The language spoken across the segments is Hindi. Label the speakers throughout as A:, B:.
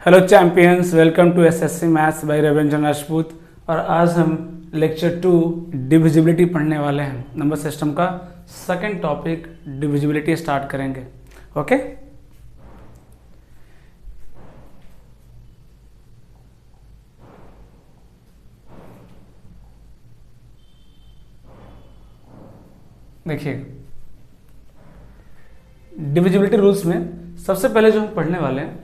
A: Hello champions, welcome to SSC maths by Ravindra Rajput. और आज हम लेक्चर 2 डिविजिबिलिटी पढ़ने वाले हैं। नंबर सिस्टम का सेकंड टॉपिक डिविजिबिलिटी स्टार्ट करेंगे। ओके, देखिए डिविजिबिलिटी रूल्स में सबसे पहले जो हम पढ़ने वाले हैं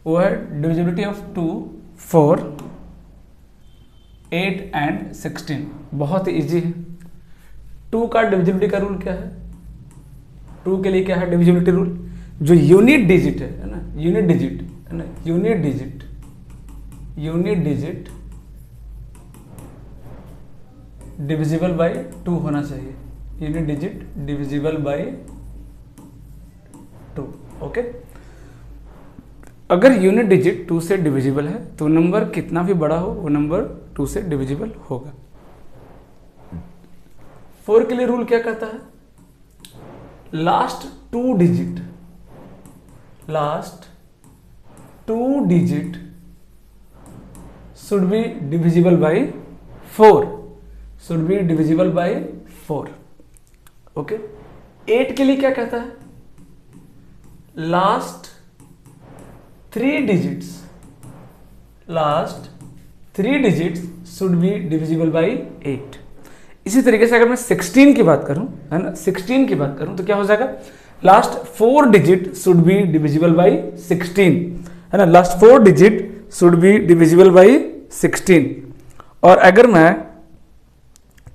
A: वो है डिविजिबिलिटी ऑफ 2, 4, 8 एंड 16। बहुत ही ईजी है। 2 का डिविजिबिलिटी का रूल क्या है? 2 के लिए क्या है डिविजिबिलिटी रूल? जो यूनिट डिजिट है ना, यूनिट डिजिट है ना, यूनिट डिजिट डिविजिबल बाय 2 होना चाहिए। Unit digit divisible by 2। Okay, अगर यूनिट डिजिट 2 से डिविजिबल है तो नंबर कितना भी बड़ा हो वो नंबर 2 से डिविजिबल होगा। 4 के लिए रूल क्या कहता है? Last two digit should be divisible by 4, should be divisible by 4। Okay, 8 के लिए क्या कहता है? Last 3 digits should be divisible by 8। इसी तरीके से अगर मैं 16 की बात करूं, है ना, 16 की बात करूं तो क्या हो जाएगा? Last 4 digit should be divisible by 16, है ना, last 4 digit should be divisible by 16। और अगर मैं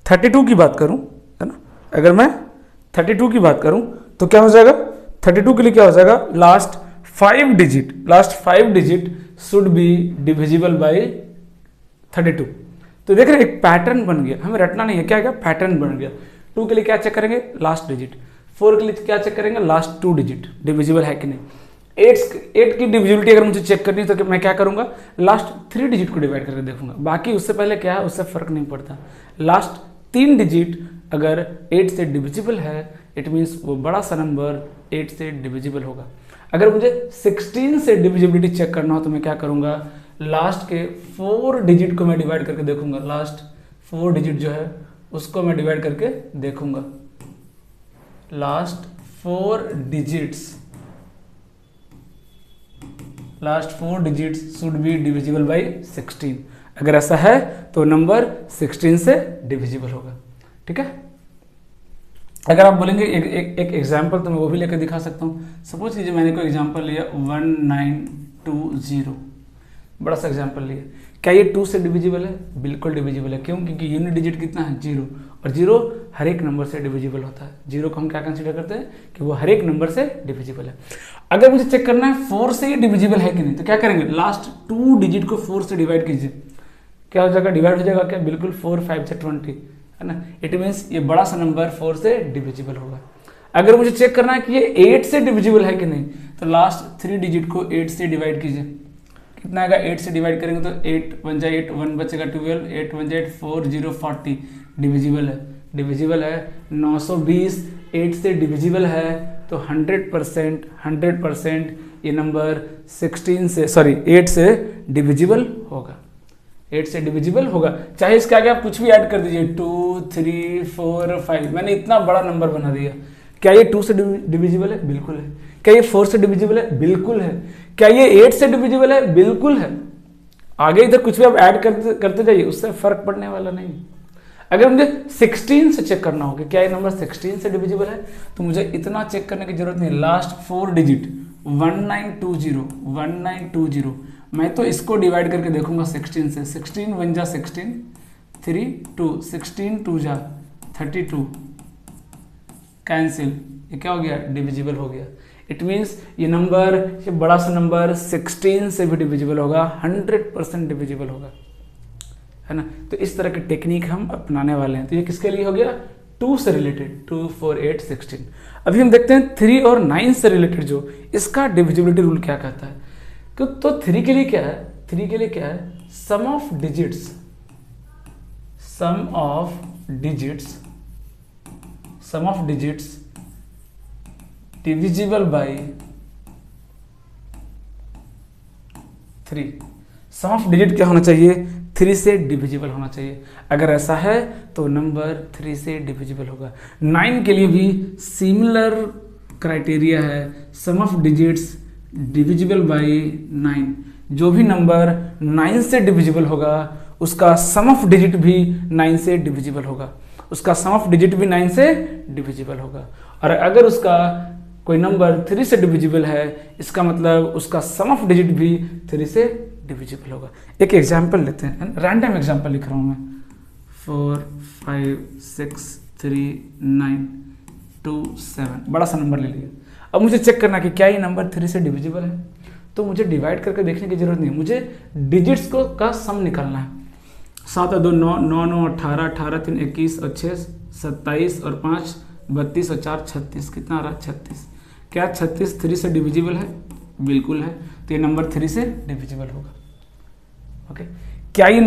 A: 32 की बात करूं, है ना, अगर मैं 32 की बात करूं तो क्या हो जाएगा? 32 के लिए क्या हो जाएगा? Last 5 digit should be divisible by 32। तो देख रहे हैं, एक पैटर्न बन गया, हमें रटना नहीं है, क्या पैटर्न बन गया। 2 के लिए क्या चेक करेंगे? Last digit. 4 के लिए क्या चेक करेंगे? लास्ट 2 डिजिट डिविजिबल है कि नहीं। 8 की डिविजिबिलिटी अगर मुझे चेक करनी है तो मैं क्या करूंगा? लास्ट 3 डिजिट को डिवाइड करके देखूंगा। बाकी उससे पहले क्या है, उससे फर्क नहीं पड़ता। लास्ट 3 डिजिट अगर 8 से डिविजिबल है, इट मीन्स वो बड़ा सा नंबर 8 से डिविजिबल होगा। अगर मुझे 16 से डिविजिबिलिटी चेक करना हो तो मैं क्या करूंगा? लास्ट के 4 डिजिट को मैं डिवाइड करके देखूंगा। लास्ट 4 डिजिट जो है उसको मैं डिवाइड करके देखूंगा। Last 4 digits should be divisible by 16। अगर ऐसा है तो नंबर 16 से डिविजिबल होगा। ठीक है, अगर आप बोलेंगे एक एग्जाम्पल तो मैं वो भी लेकर दिखा सकता हूँ। सपोज कीजिए मैंने कोई एग्जाम्पल लिया 1920, बड़ा सा एग्जाम्पल लिया। क्या ये 2 से डिविजिबल है? बिल्कुल डिविजिबल है। क्यों? क्योंकि यूनिट डिजिट कितना है? 0, और 0 हर एक नंबर से डिविजिबल होता है। 0 को हम क्या कंसीडर करते हैं कि वो हर एक नंबर से डिविजिबल है। अगर मुझे चेक करना है 4 से ये डिविजिबल है कि नहीं, तो क्या करेंगे? लास्ट 2 डिजिट को 4 से डिवाइड कीजिए। क्या हो जाएगा? डिवाइड हो जाएगा क्या? बिल्कुल 4 5 से 20, है ना। इट मीन्स ये बड़ा सा नंबर 4 से डिविजिबल होगा। अगर मुझे चेक करना है कि ये 8 से डिविजिबल है कि नहीं, तो लास्ट 3 डिजिट को 8 से डिवाइड कीजिए। कितना आएगा? 8 से डिवाइड करेंगे तो 8 1 जा 8, 1 बचेगा 12, 8 1 जा 8, 4 0 40। डिविजिबल है 920 8 से डिविजिबल है, तो 100% ये नंबर 8 से डिविजिबल होगा। 8 से डिविजिबल होगा, चाहे इसके आगे आप कुछ भी ऐड कर दीजिए, 2 3 4 5। मैंने इतना बड़ा नंबर बना दिया। क्या ये 2 से डिविजिबल है? बिल्कुल है। क्या ये 4 से डिविजिबल है? बिल्कुल है। क्या ये 8 से डिविजिबल है? बिल्कुल है। आगे इधर कुछ भी आप ऐड करते जाइए, उससे फर्क पड़ने वाला नहीं। अगर मुझे 16 से चेक करना हो कि क्या ये नंबर 16 से डिविजिबल है, तो मुझे इतना चेक करने की जरूरत नहीं। लास्ट 4 डिजिट 1920, मैं तो इसको डिवाइड करके देखूंगा 16 से। 16 1 जा 16, 3 2, 16 2 जा 32, कैंसिल। ये क्या हो गया? डिविजिबल हो गया। इट मीन्स ये नंबर, ये बड़ा सा नंबर 16 से भी डिविजिबल होगा, 100% डिविजिबल होगा, है ना। तो इस तरह की टेक्निक हम अपनाने वाले हैं। तो ये किसके लिए हो गया? 2 से रिलेटेड, 2 4 8 16। अभी हम देखते हैं 3 और 9 से रिलेटेड जो इसका डिविजिबिलिटी रूल क्या कहता है। तो 3 के लिए क्या है? 3 के लिए क्या है? Sum of digits divisible by 3। Sum of digit क्या होना चाहिए? 3 से डिविजिबल होना चाहिए। अगर ऐसा है तो नंबर 3 से डिविजिबल होगा। 9 के लिए भी सिमिलर क्राइटेरिया है, sum of digits divisible by 9। जो भी नंबर 9 से डिविजिबल होगा उसका सम ऑफ डिजिट भी 9 से डिविजिबल होगा, उसका सम ऑफ डिजिट भी 9 से डिविजिबल होगा। और अगर उसका कोई नंबर 3 से डिविजिबल है, इसका मतलब उसका सम ऑफ डिजिट भी 3 से डिविजिबल होगा। एक एग्जाम्पल लेते हैं, रैंडम एग्जाम्पल लिख रहा हूँ मैं। 4 5 6 3 9 2 7, बड़ा सा नंबर ले लिया। अब मुझे चेक करना कि क्या ये नंबर 3 से डिविजिबल है, तो मुझे डिवाइड करके देखने की जरूरत नहीं, मुझे डिजिट्स को का सम निकालना है। 7 और 2 9, 9 9 18, 18 3 21 और 6 27 और 5 32 और 4 36। कितना आ रहा है? 36। क्या 36 3 से डिविजिबल है? बिल्कुल है, तो ये नंबर 3 से डिविजिबल होगा। ओके, क्या ये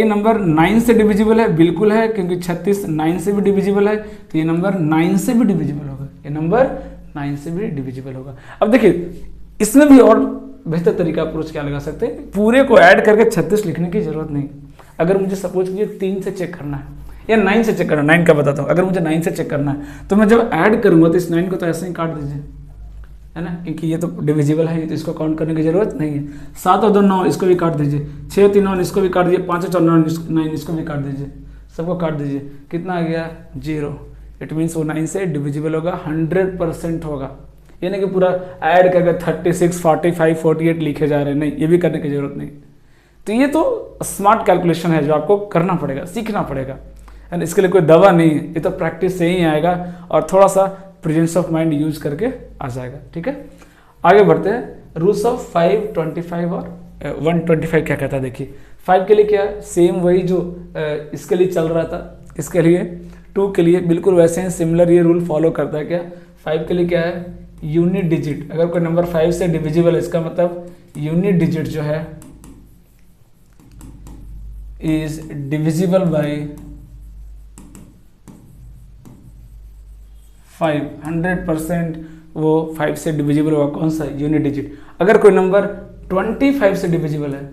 A: नंबर 9 से डिविजिबल है? बिल्कुल है, क्योंकि 36 9 से भी डिविजिबल है, तो ये नंबर 9 से भी डिविजिबल होगा। ये नंबर 9 से भी डिविजिबल होगा। अब देखिए, इसमें भी और बेहतर तरीका अप्रोच क्या लगा सकते हैं, पूरे को ऐड करके 36 लिखने की जरूरत नहीं। अगर मुझे सपोज कीजिए 3 से चेक करना है या 9 से चेक करना है, 9 का बताता हूँ। अगर मुझे 9 से चेक करना है तो मैं जब ऐड करूंगा तो इस 9 को तो ऐसे ही काट दीजिए, है ना, क्योंकि ये तो डिविजिबल है, तो इसको काउंट करने की जरूरत नहीं है। 7 और 2 9, इसको भी काट दीजिए। 6 और 3 9, इसको भी काट दीजिए। 5 और 4 9, इसको भी काट दीजिए। सबको काट दीजिए। कितना आ गया? 0। इट मीन्स वो 9 से डिविजिबल होगा, 100% होगा। ये नहीं कि पूरा ऐड करके 36 45 48 लिखे जा रहे हैं, नहीं, ये भी करने की जरूरत नहीं। तो ये तो स्मार्ट कैलकुलेशन है जो आपको करना पड़ेगा, सीखना पड़ेगा, एंड इसके लिए कोई दवा नहीं है, ये तो प्रैक्टिस से ही आएगा और थोड़ा सा प्रेजेंस ऑफ माइंड यूज करके आ जाएगा। ठीक है, आगे बढ़ते हैं। रूल्स ऑफ 5 25 और 125 क्या कहता है? देखिए 5 के लिए क्या है, सेम वही जो इसके लिए चल रहा था, इसके लिए 2 के लिए बिल्कुल वैसे ही सिमिलर ये रूल फॉलो करता है। क्या 5 के लिए क्या है? Unit digit. अगर कोई नंबर 5 से डिविजिबल है, इसका मतलब यूनिट डिजिट जो है इज डिविजिबल बाय 5, 100% वो 5 से डिविजिबल होगा। कौन सा? Unit digit. अगर कोई नंबर 25 से डिविजिबल है,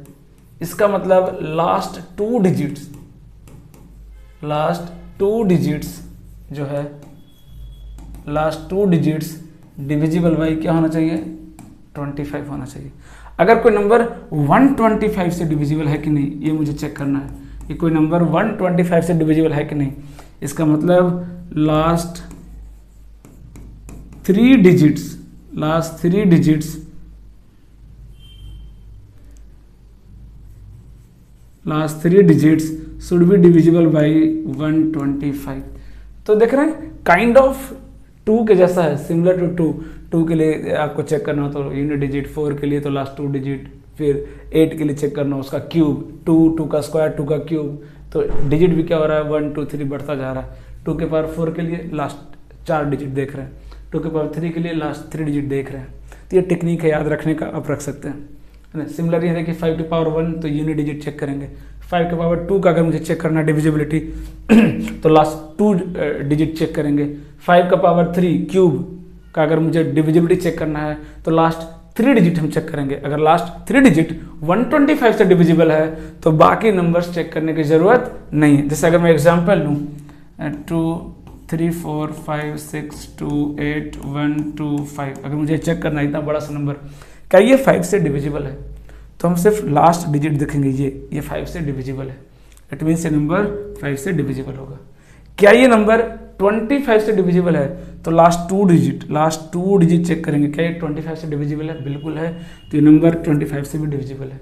A: इसका मतलब लास्ट टू डिजिट्स जो है, last two digits divisible by क्या होना चाहिए? 25 होना चाहिए। अगर कोई नंबर 125 से डिविजिबल है कि नहीं, ये मुझे चेक करना है कि कोई नंबर 125 से डिविजिबल है कि नहीं। इसका मतलब last three digits should be divisible by 125। तो देख रहे हैं, काइंड ऑफ 2 के जैसा है, सिमिलर टू 2 के लिए आपको चेक करना हो तो यूनिट डिजिट, 4 के लिए तो लास्ट 2 डिजिट, फिर 8 के लिए चेक करना हो उसका क्यूब, 2 का स्क्वायर, 2 का क्यूब। तो डिजिट भी क्या हो रहा है? 1 2 3 बढ़ता जा रहा है। 2 के पावर 4 के लिए लास्ट 4 डिजिट देख रहे हैं, 2 के पावर 3 के लिए लास्ट 3 डिजिट देख रहे हैं। तो ये टेक्निक है याद रखने का, आप रख सकते हैं, है ना। सिमिलर ये देखिए 5 के पावर 1 तो यूनिट डिजिट चेक करेंगे। 5 के पावर 2 का अगर मुझे चेक करना है डिविजिबिलिटी तो लास्ट 2 डिजिट चेक करेंगे। 5 का पावर 3 क्यूब का अगर मुझे डिविजिबिलिटी चेक करना है तो लास्ट 3 डिजिट हम चेक करेंगे। अगर लास्ट 3 डिजिट 125 से डिविजिबल है तो बाकी नंबर्स चेक करने की जरूरत नहीं है। जैसे अगर मैं एग्जांपल लूँ 2 3 4 5 6 2 8 1 2 5, अगर मुझे चेक करना है इतना बड़ा सा नंबर, क्या ये 5 से डिविजिबल है? तो हम सिर्फ लास्ट डिजिट देखेंगे, ये 5 से डिविजिबल है, इट मीन्स ये नंबर 5 से डिविजिबल होगा। क्या ये नंबर 25 से डिविजिबल है? तो लास्ट टू डिजिट चेक करेंगे, क्या ये 25 से डिविजिबल है? बिल्कुल है, तो ये नंबर 25 से भी डिविजिबल है।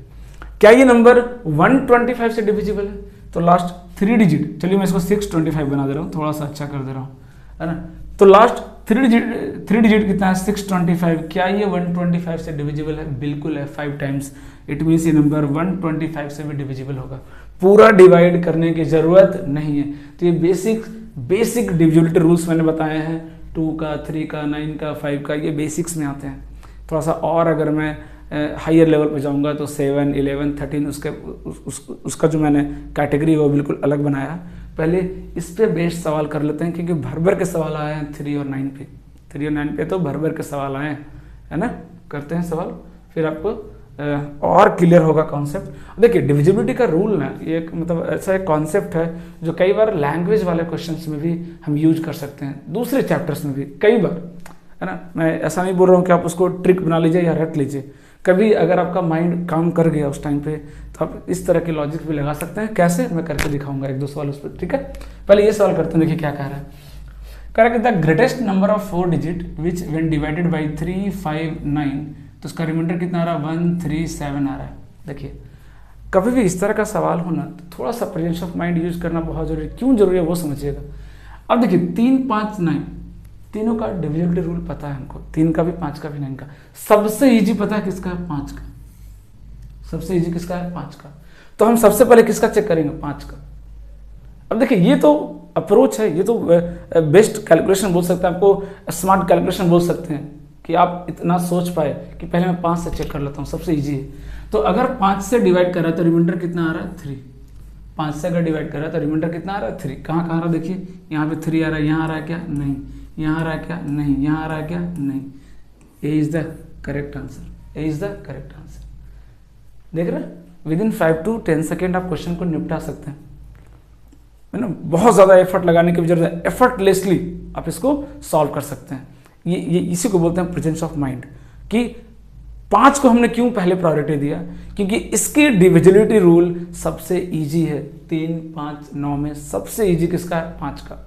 A: क्या ये नंबर 125 से डिविजिबल है? तो लास्ट 3 डिजिट, चलिए मैं इसको 625 बना दे रहा हूँ, थोड़ा सा अच्छा कर दे रहा हूँ, है ना। तो लास्ट 3 डिजिट कितना है? 625। क्या ये 125 से डिविजिबल है? बिल्कुल है, 5 टाइम्स। इट मीन्स ये नंबर 125 से भी डिविजिबल होगा। पूरा डिवाइड करने की जरूरत नहीं है। तो ये बेसिक डिविजिबिलिटी रूल्स मैंने बताए हैं, 2 का, 3 का, 9 का, 5 का, ये बेसिक्स में आते हैं। थोड़ा सा और अगर मैं हायर लेवल पे जाऊंगा तो 7 11 13 उसका जो मैंने कैटेगरी वो बिल्कुल अलग बनाया। पहले इस पे बेस्ड सवाल कर लेते हैं, क्योंकि भर के सवाल आए हैं 3 और 9 पे तो भर के सवाल आए हैं, है ना। करते हैं सवाल, फिर आपको और क्लियर होगा कॉन्सेप्ट। देखिए डिविजिबिलिटी का रूल ना ये एक मतलब ऐसा एक कॉन्सेप्ट है जो कई बार लैंग्वेज वाले क्वेश्चंस में भी हम यूज कर सकते हैं, दूसरे चैप्टर्स में भी कई बार, है ना। मैं ऐसा नहीं बोल रहा हूँ कि आप उसको ट्रिक बना लीजिए या रट लीजिए। कभी अगर आपका माइंड काम कर गया उस टाइम पे तो आप इस तरह के लॉजिक भी लगा सकते हैं। कैसे, मैं करके दिखाऊंगा एक दो सवाल उस पर, ठीक है। पहले ये सवाल करते हैं, देखिए क्या कह रहा है। कह रहा है कि the greatest number of 4 digit which when divided by 3, 5, 9, तो उसका रिमाइंडर कितना आ रहा है 1, 3, 7 आ रहा है। देखिए कभी भी इस तरह का सवाल होना तो थोड़ा सा प्रेजेंस ऑफ माइंड यूज करना बहुत जरूरी है। क्यों जरूरी है वो समझिएगा। अब देखिए 3, 5, 9 तीनों का डिविजिबिलिटी रूल पता है हमको, 3 का भी, 5 का भी, 9 का। सबसे इजी पता है किसका है, 5 का। सबसे इजी किसका है, 5 का। तो हम सबसे पहले किसका चेक करेंगे, 5 का। अब देखिए ये तो अप्रोच है, ये तो बेस्ट कैलकुलेशन बोल सकते हैं, आपको स्मार्ट कैलकुलेशन बोल सकते हैं कि आप इतना सोच पाए कि पहले मैं 5 से चेक कर लेता हूँ, सबसे इजी है। तो अगर 5 से डिवाइड कर रहा है तो रिमाइंडर कितना आ रहा है, 3। 5 से अगर डिवाइड कर रहा है तो रिमाइंडर कितना आ रहा है, 3। कहाँ कहाँ आ रहा है, देखिए यहाँ पे 3 आ रहा है, यहाँ आ रहा है क्या, नहीं, यहाँ आ रहा है क्या, नहीं, यहाँ आ रहा है क्या, नहीं। A is the correct answer, A is the correct answer. देख रहे हैं, विदिन 5 to 10 सेकेंड आप क्वेश्चन को निपटा सकते हैं, है ना। बहुत ज़्यादा एफर्ट लगाने की जरूरत है, एफर्टलेसली आप इसको सॉल्व कर सकते हैं। ये इसी को बोलते हैं प्रेजेंस ऑफ माइंड। कि 5 को हमने क्यों पहले प्रायोरिटी दिया, क्योंकि इसकी डिविजिबिलिटी रूल सबसे इजी है। 3, 5, 9 में सबसे इजी किसका है, 5 का।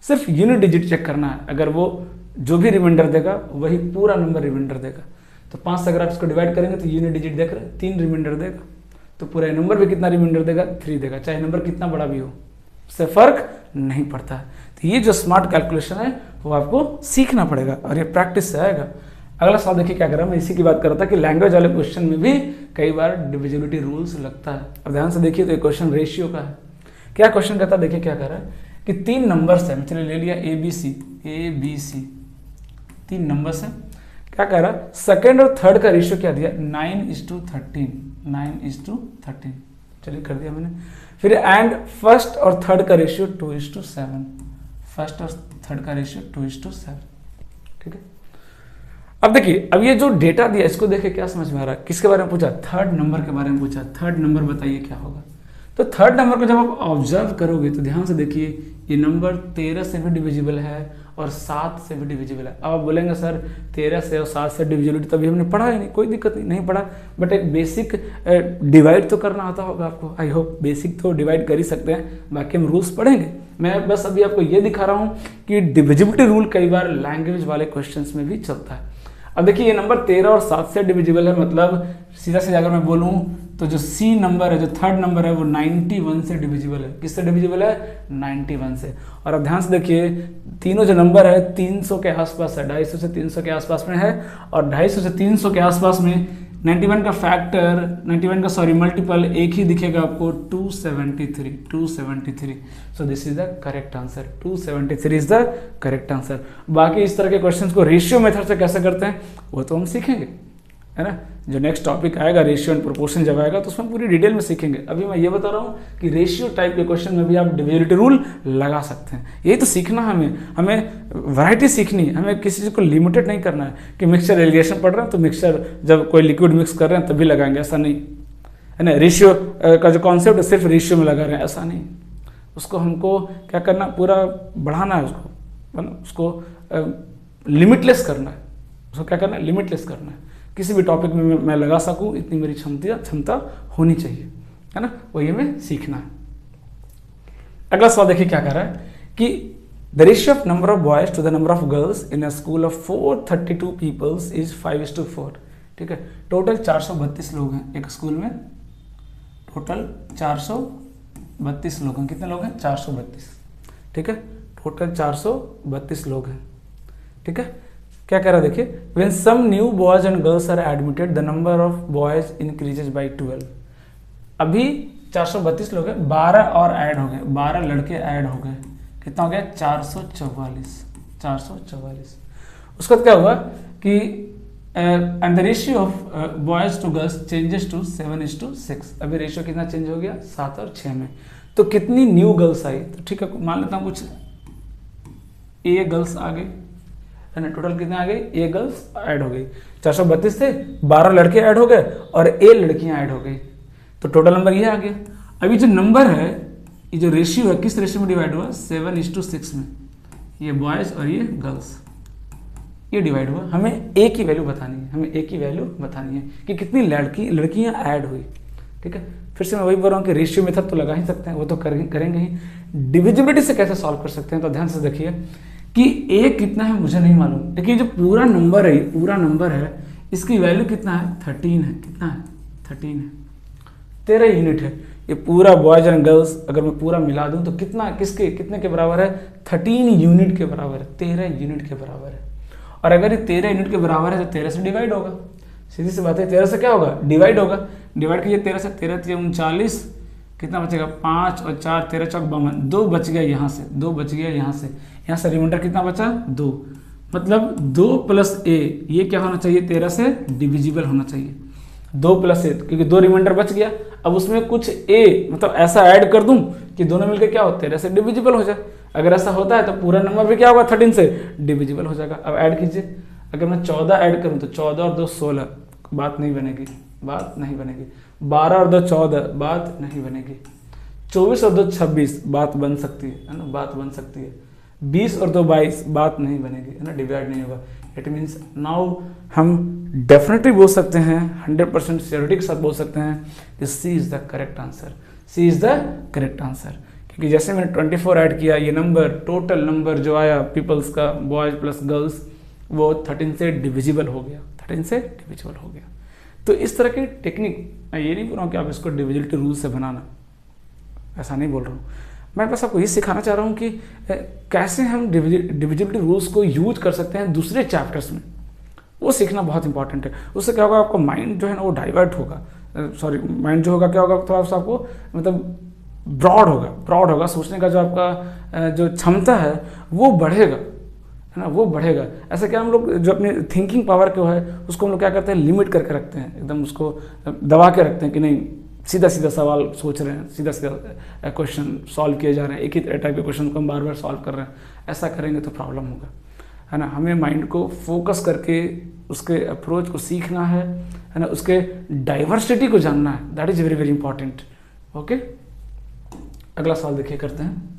A: सिर्फ यूनिट डिजिट चेक करना है, अगर वो जो भी रिमाइंडर देगा वही पूरा नंबर रिमाइंडर देगा। तो 5 से अगर आप इसको डिवाइड करेंगे तो यूनिट डिजिट देख रहे हैं 3 रिमाइंडर देगा, तो पूरा नंबर भी कितना रिमाइंडर देगा, 3 देगा, चाहे नंबर कितना बड़ा भी हो, उससे फर्क नहीं पड़ता है। तो ये जो स्मार्ट कैलकुलेशन है वो आपको सीखना पड़ेगा और ये प्रैक्टिस से आएगा। अगला सवाल देखिए क्या कर रहा है, मैं इसी की बात कर रहा था कि लैंग्वेज वाले क्वेश्चन में भी कई बार डिविजिबिलिटी रूल्स लगता है। अब ध्यान से देखिए तो ये क्वेश्चन रेशियो का है। क्या क्वेश्चन कहता है, देखिए क्या कर रहा है कि 3 नंबर्स है, चलिए ले लिया ABC 3 नंबर्स है। क्या कह रहा है, सेकेंड और थर्ड का रेशियो क्या दिया, 9:13, 9:13, चलिए कर दिया मैंने। फिर एंड फर्स्ट और थर्ड का रेशियो 2:7, फर्स्ट और थर्ड का रेशियो 2:7, ठीक है। अब देखिए, अब ये जो डेटा दिया इसको देखे क्या समझ में आ रहा है, किसके बारे में पूछा, थर्ड नंबर के बारे में पूछा। थर्ड नंबर बताइए क्या होगा। तो थर्ड नंबर को जब आप ऑब्जर्व करोगे तो ध्यान से देखिए, ये नंबर 13 से भी डिविजिबल है और 7 से भी डिविजिबल है। अब आप बोलेंगे सर 13 से और 7 से डिविजिबिलिटी तभी हमने पढ़ा ही नहीं, कोई दिक्कत नहीं पढ़ा, बट एक बेसिक डिवाइड तो करना आता होगा आपको। आई होप बेसिक तो डिवाइड कर ही सकते हैं, बाकी हम रूल्स पढ़ेंगे। मैं बस अभी आपको ये दिखा रहा हूँ कि डिविजिबिलिटी रूल कई बार लैंग्वेज वाले क्वेश्चंस में भी चलता है। अब देखिए ये नंबर 13 और 7 से डिविजिबल है, मतलब सीधा सीधा अगर मैं बोलूँ तो जो सी नंबर है, जो थर्ड नंबर है, वो 91 से डिविजिबल है। किससे डिविजिबल है, 91 से। और अब ध्यान से देखिए, तीनों जो नंबर है 300 के आसपास है, 250 से 300 के आसपास में है, और 250 से 300 के आसपास में 91 का फैक्टर, 91 का सॉरी मल्टीपल एक ही दिखेगा आपको, 273। So this is the correct answer, 273 is the correct answer. बाकी इस तरह के क्वेश्चंस को रेशियो मेथड से कैसे करते हैं वो तो हम सीखेंगे, है ना। जो नेक्स्ट टॉपिक आएगा रेशियो एंड प्रोपोर्शन जब आएगा तो उसमें पूरी डिटेल में सीखेंगे। अभी मैं ये बता रहा हूँ कि रेशियो टाइप के क्वेश्चन में भी आप डिविजिबिलिटी रूल लगा सकते हैं। यही तो सीखना है हमें वैरायटी सीखनी है, हमें किसी चीज़ को लिमिटेड नहीं करना है कि मिक्सचर एलिगेशन पढ़ रहे हैं तो मिक्सचर जब कोई लिक्विड मिक्स कर रहे हैं तभी लगाएंगे, ऐसा नहीं है ना। रेशियो का जो कॉन्सेप्ट है सिर्फ रेशियो में लगा रहे हैं, ऐसा नहीं। उसको हमको क्या करना, पूरा बढ़ाना है उसको लिमिटलेस करना है। उसको क्या करना है, लिमिटलेस करना है। किसी भी टॉपिक में मैं लगा सकूं इतनी मेरी क्षमता होनी चाहिए, है ना। वही हमें सीखना है। अगला सवाल देखिए क्या कह रहा है कि the ratio of number of boys to the number of girls in a school of 432 peoples is 5:4, ठीक है। टोटल 432 लोग हैं एक स्कूल में, टोटल 432 लोग हैं। कितने लोग हैं, 432, ठीक है। टोटल 432 लोग हैं, ठीक है। क्या कह रहा है देखिए, when some new boys and girls are admitted the number of boys increases by 12। अभी 432 लोग हैं, 12 और ऐड हो गए, 12 लड़के ऐड हो गए, कितना हो गया, 444। उसके बाद क्या हुआ कि and the ratio of boys to girls changes to 7:6। अभी रेशियो कितना चेंज हो गया, 7 और 6 में। तो कितनी न्यू गर्ल्स आई, तो ठीक है मान लेता हूँ कुछ A गर्ल्स आ गई, है ना। टोटल कितने आ गई, ए गर्ल्स ऐड हो गई, 432 थे, 12 लड़के ऐड हो गए और ए लड़कियां ऐड हो गई, तो टोटल नंबर ये आ गया। अभी जो नंबर है, ये जो रेशियो है किस रेशियो में डिवाइड हुआ, 7:6 में, ये बॉयज और ये गर्ल्स, ये डिवाइड हुआ। हमें ए की वैल्यू बतानी है, हमें ए की वैल्यू बतानी है कि कितनी लड़कियां ऐड हुई, ठीक है। फिर से मैं वही बोल रहा हूँ कि रेशियो मेथड तो लगा ही सकते हैं, वो तो करेंगे ही। डिविजिबिलिटी से कैसे सॉल्व कर सकते हैं, तो ध्यान से देखिए कि ए कितना है मुझे नहीं मालूम, लेकिन जो पूरा नंबर है, पूरा नंबर है, इसकी वैल्यू कितना है, 13 है। कितना है, 13 है, 13 यूनिट है। ये पूरा बॉयज एंड गर्ल्स अगर मैं पूरा मिला दूं तो कितना, कितने के बराबर है, 13 यूनिट के बराबर है, 13 यूनिट के बराबर है। और अगर ये 13 यूनिट के बराबर है तो 13 से डिवाइड होगा, सीधी सी बात है, 13 से क्या होगा, डिवाइड होगा। डिवाइड कीजिए 13 से, 13 3 39, कितना बचेगा, 5 और 4 13 चौक 52, 2 बच गया यहाँ से, 2 बच गया यहाँ से रिमाइंडर कितना बचा, 2, मतलब 2 + a, ये क्या होना चाहिए, 13 से डिविजिबल होना चाहिए, 2 + a, क्योंकि 2 रिमाइंडर बच गया। अब उसमें कुछ a मतलब ऐसा ऐड कर दूं कि दोनों मिलकर क्या हो, 13 से डिविजिबल हो जाए। अगर ऐसा होता है तो पूरा नंबर भी क्या होगा, 13 से डिविजिबल हो जाएगा। अब ऐड कीजिए, अगर मैं 14 ऐड करूं तो 14 और 2 16, बात नहीं बनेगी, बात नहीं बनेगी। 12 और 2 14, बात नहीं बनेगी। 24 और 2 26, बात बन सकती है ना, बात बन सकती है। 20 और 2 22, बात नहीं बनेगी, है ना, डिवाइड नहीं होगा। इट मीन्स नाउ हम डेफिनेटली बोल सकते हैं, 100% श्योरिटी के साथ बोल सकते हैं कि C is the correct answer, C is the correct answer. क्योंकि जैसे मैंने 24 ऐड किया, ये नंबर, टोटल नंबर जो आया पीपल्स का, बॉयज प्लस गर्ल्स, वो 13 से डिविजिबल हो गया, 13 से डिविजिबल हो गया। तो इस तरह की टेक्निक, मैं ये नहीं बोल रहा हूँ कि आप इसको डिविजिबिलिटी रूल से बनाना, ऐसा नहीं बोल रहा हूँ। मैं बस आपको ये सिखाना चाह रहा हूँ कि कैसे हम डिविजिबिलिटी रूल्स को यूज कर सकते हैं दूसरे चैप्टर्स में, वो सीखना बहुत इंपॉर्टेंट है। उससे क्या होगा, आपका माइंड जो है ना वो डाइवर्ट होगा, सॉरी माइंड जो होगा क्या होगा, थोड़ा सा आपको मतलब ब्रॉड होगा, सोचने का जो आपका जो क्षमता है वो बढ़ेगा, है ना, वो बढ़ेगा। ऐसा क्या हम लोग जो अपनी थिंकिंग पावर को है उसको हम लोग क्या करते हैं, लिमिट करके रखते हैं, एकदम उसको दबा के रखते हैं कि नहीं सीधा सवाल सोच रहे हैं, सीधा क्वेश्चन सॉल्व किए जा रहे हैं, एक ही टाइप के क्वेश्चन को हम बार बार सॉल्व कर रहे हैं। ऐसा करेंगे तो प्रॉब्लम होगा, है ना। हमें माइंड को फोकस करके उसके अप्रोच को सीखना है ना, उसके डाइवर्सिटी को जानना है, that is very very important. Okay, अगला सवाल देखिए करते हैं।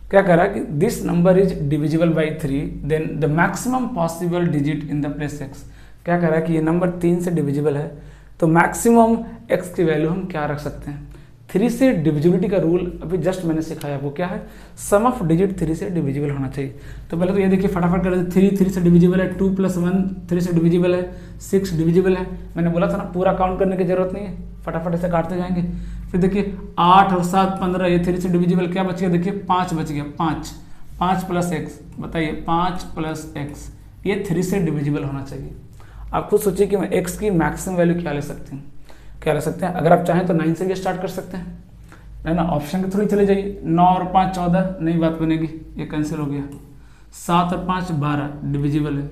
A: क्या कह रहा है कि this number is divisible by 3, then the maximum possible digit in the place x। क्या कह रहा है कि ये नंबर 3 से डिविजिबल है, तो मैक्सिमम x की वैल्यू हम क्या रख सकते हैं। 3 से डिविजिबिलिटी का रूल अभी जस्ट मैंने सिखाया, वो क्या है, सम ऑफ डिजिट 3 से डिविजिबल होना चाहिए। तो पहले तो ये देखिए फटाफट कर लेते, 3 से डिविजिबल है, 2 + 1 3 से डिविजिबल है, 6 डिविजिबल है। मैंने बोला था ना पूरा काउंट करने की जरूरत नहीं है, फटाफट ऐसे काटते जाएंगे। फिर देखिए 8 और 7 15, ये 3 से डिविजिबल, क्या बच गया, देखिए 5 बच गया, 5 + x, बताइए 5 + x, ये 3 से डिविजिबल होना चाहिए। आप खुद सोचिए कि मैं x की मैक्सिमम वैल्यू क्या ले सकती हूँ, क्या ले सकते हैं। अगर आप चाहें तो 9 से भी स्टार्ट कर सकते हैं, है ना, ऑप्शन के थ्रू चले जाइए। 9 और 5 14, नहीं बात बनेगी, ये कैंसिल हो गया। 7 और 5 12, डिविजिबल है,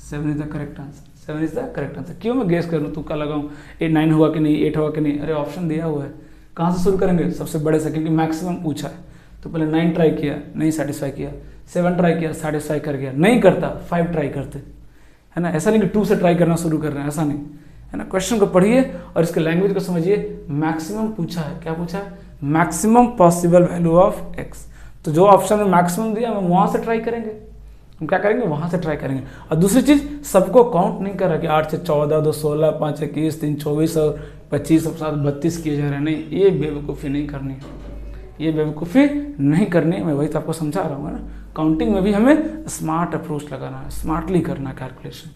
A: 7 is the correct answer, 7 is the correct answer. क्यों मैं गेस करूँ, तुक्का लगाऊँ, 9 हुआ कि नहीं, 8 हुआ कि नहीं, अरे ऑप्शन दिया हुआ है। कहाँ से शुरू करेंगे, सबसे बड़े से, क्योंकि मैक्सिमम पूछा है। तो पहले 9 ट्राई किया, नहीं सेटिस्फाई किया, 7 ट्राई किया, सेटिस्फाई कर गया, नहीं करता 5 ट्राई करते, है ना। ऐसा नहीं कि 2 से ट्राई करना शुरू कर रहे हैं, ऐसा नहीं, है ना। क्वेश्चन को पढ़िए और इसके लैंग्वेज को समझिए। मैक्सिमम पूछा है, क्या पूछा है, maximum possible value of x। तो जो ऑप्शन में मैक्सिमम दिया हम वहाँ से ट्राई करेंगे, हम क्या करेंगे, वहाँ से ट्राई करेंगे। और दूसरी चीज़, सबको काउंट नहीं कर रहा कि 8 से 14, 2 16, 5 21, 3 24 और 25 और 7 32 किए जा रहे हैं, नहीं, ये बेवकूफ़ी नहीं करनी है, ये बेवकूफ़ी नहीं करनी। मैं वही तो आपको समझा रहा हूँ ना, काउंटिंग में भी हमें स्मार्ट अप्रोच लगाना है, स्मार्टली करना है कैलकुलेशन।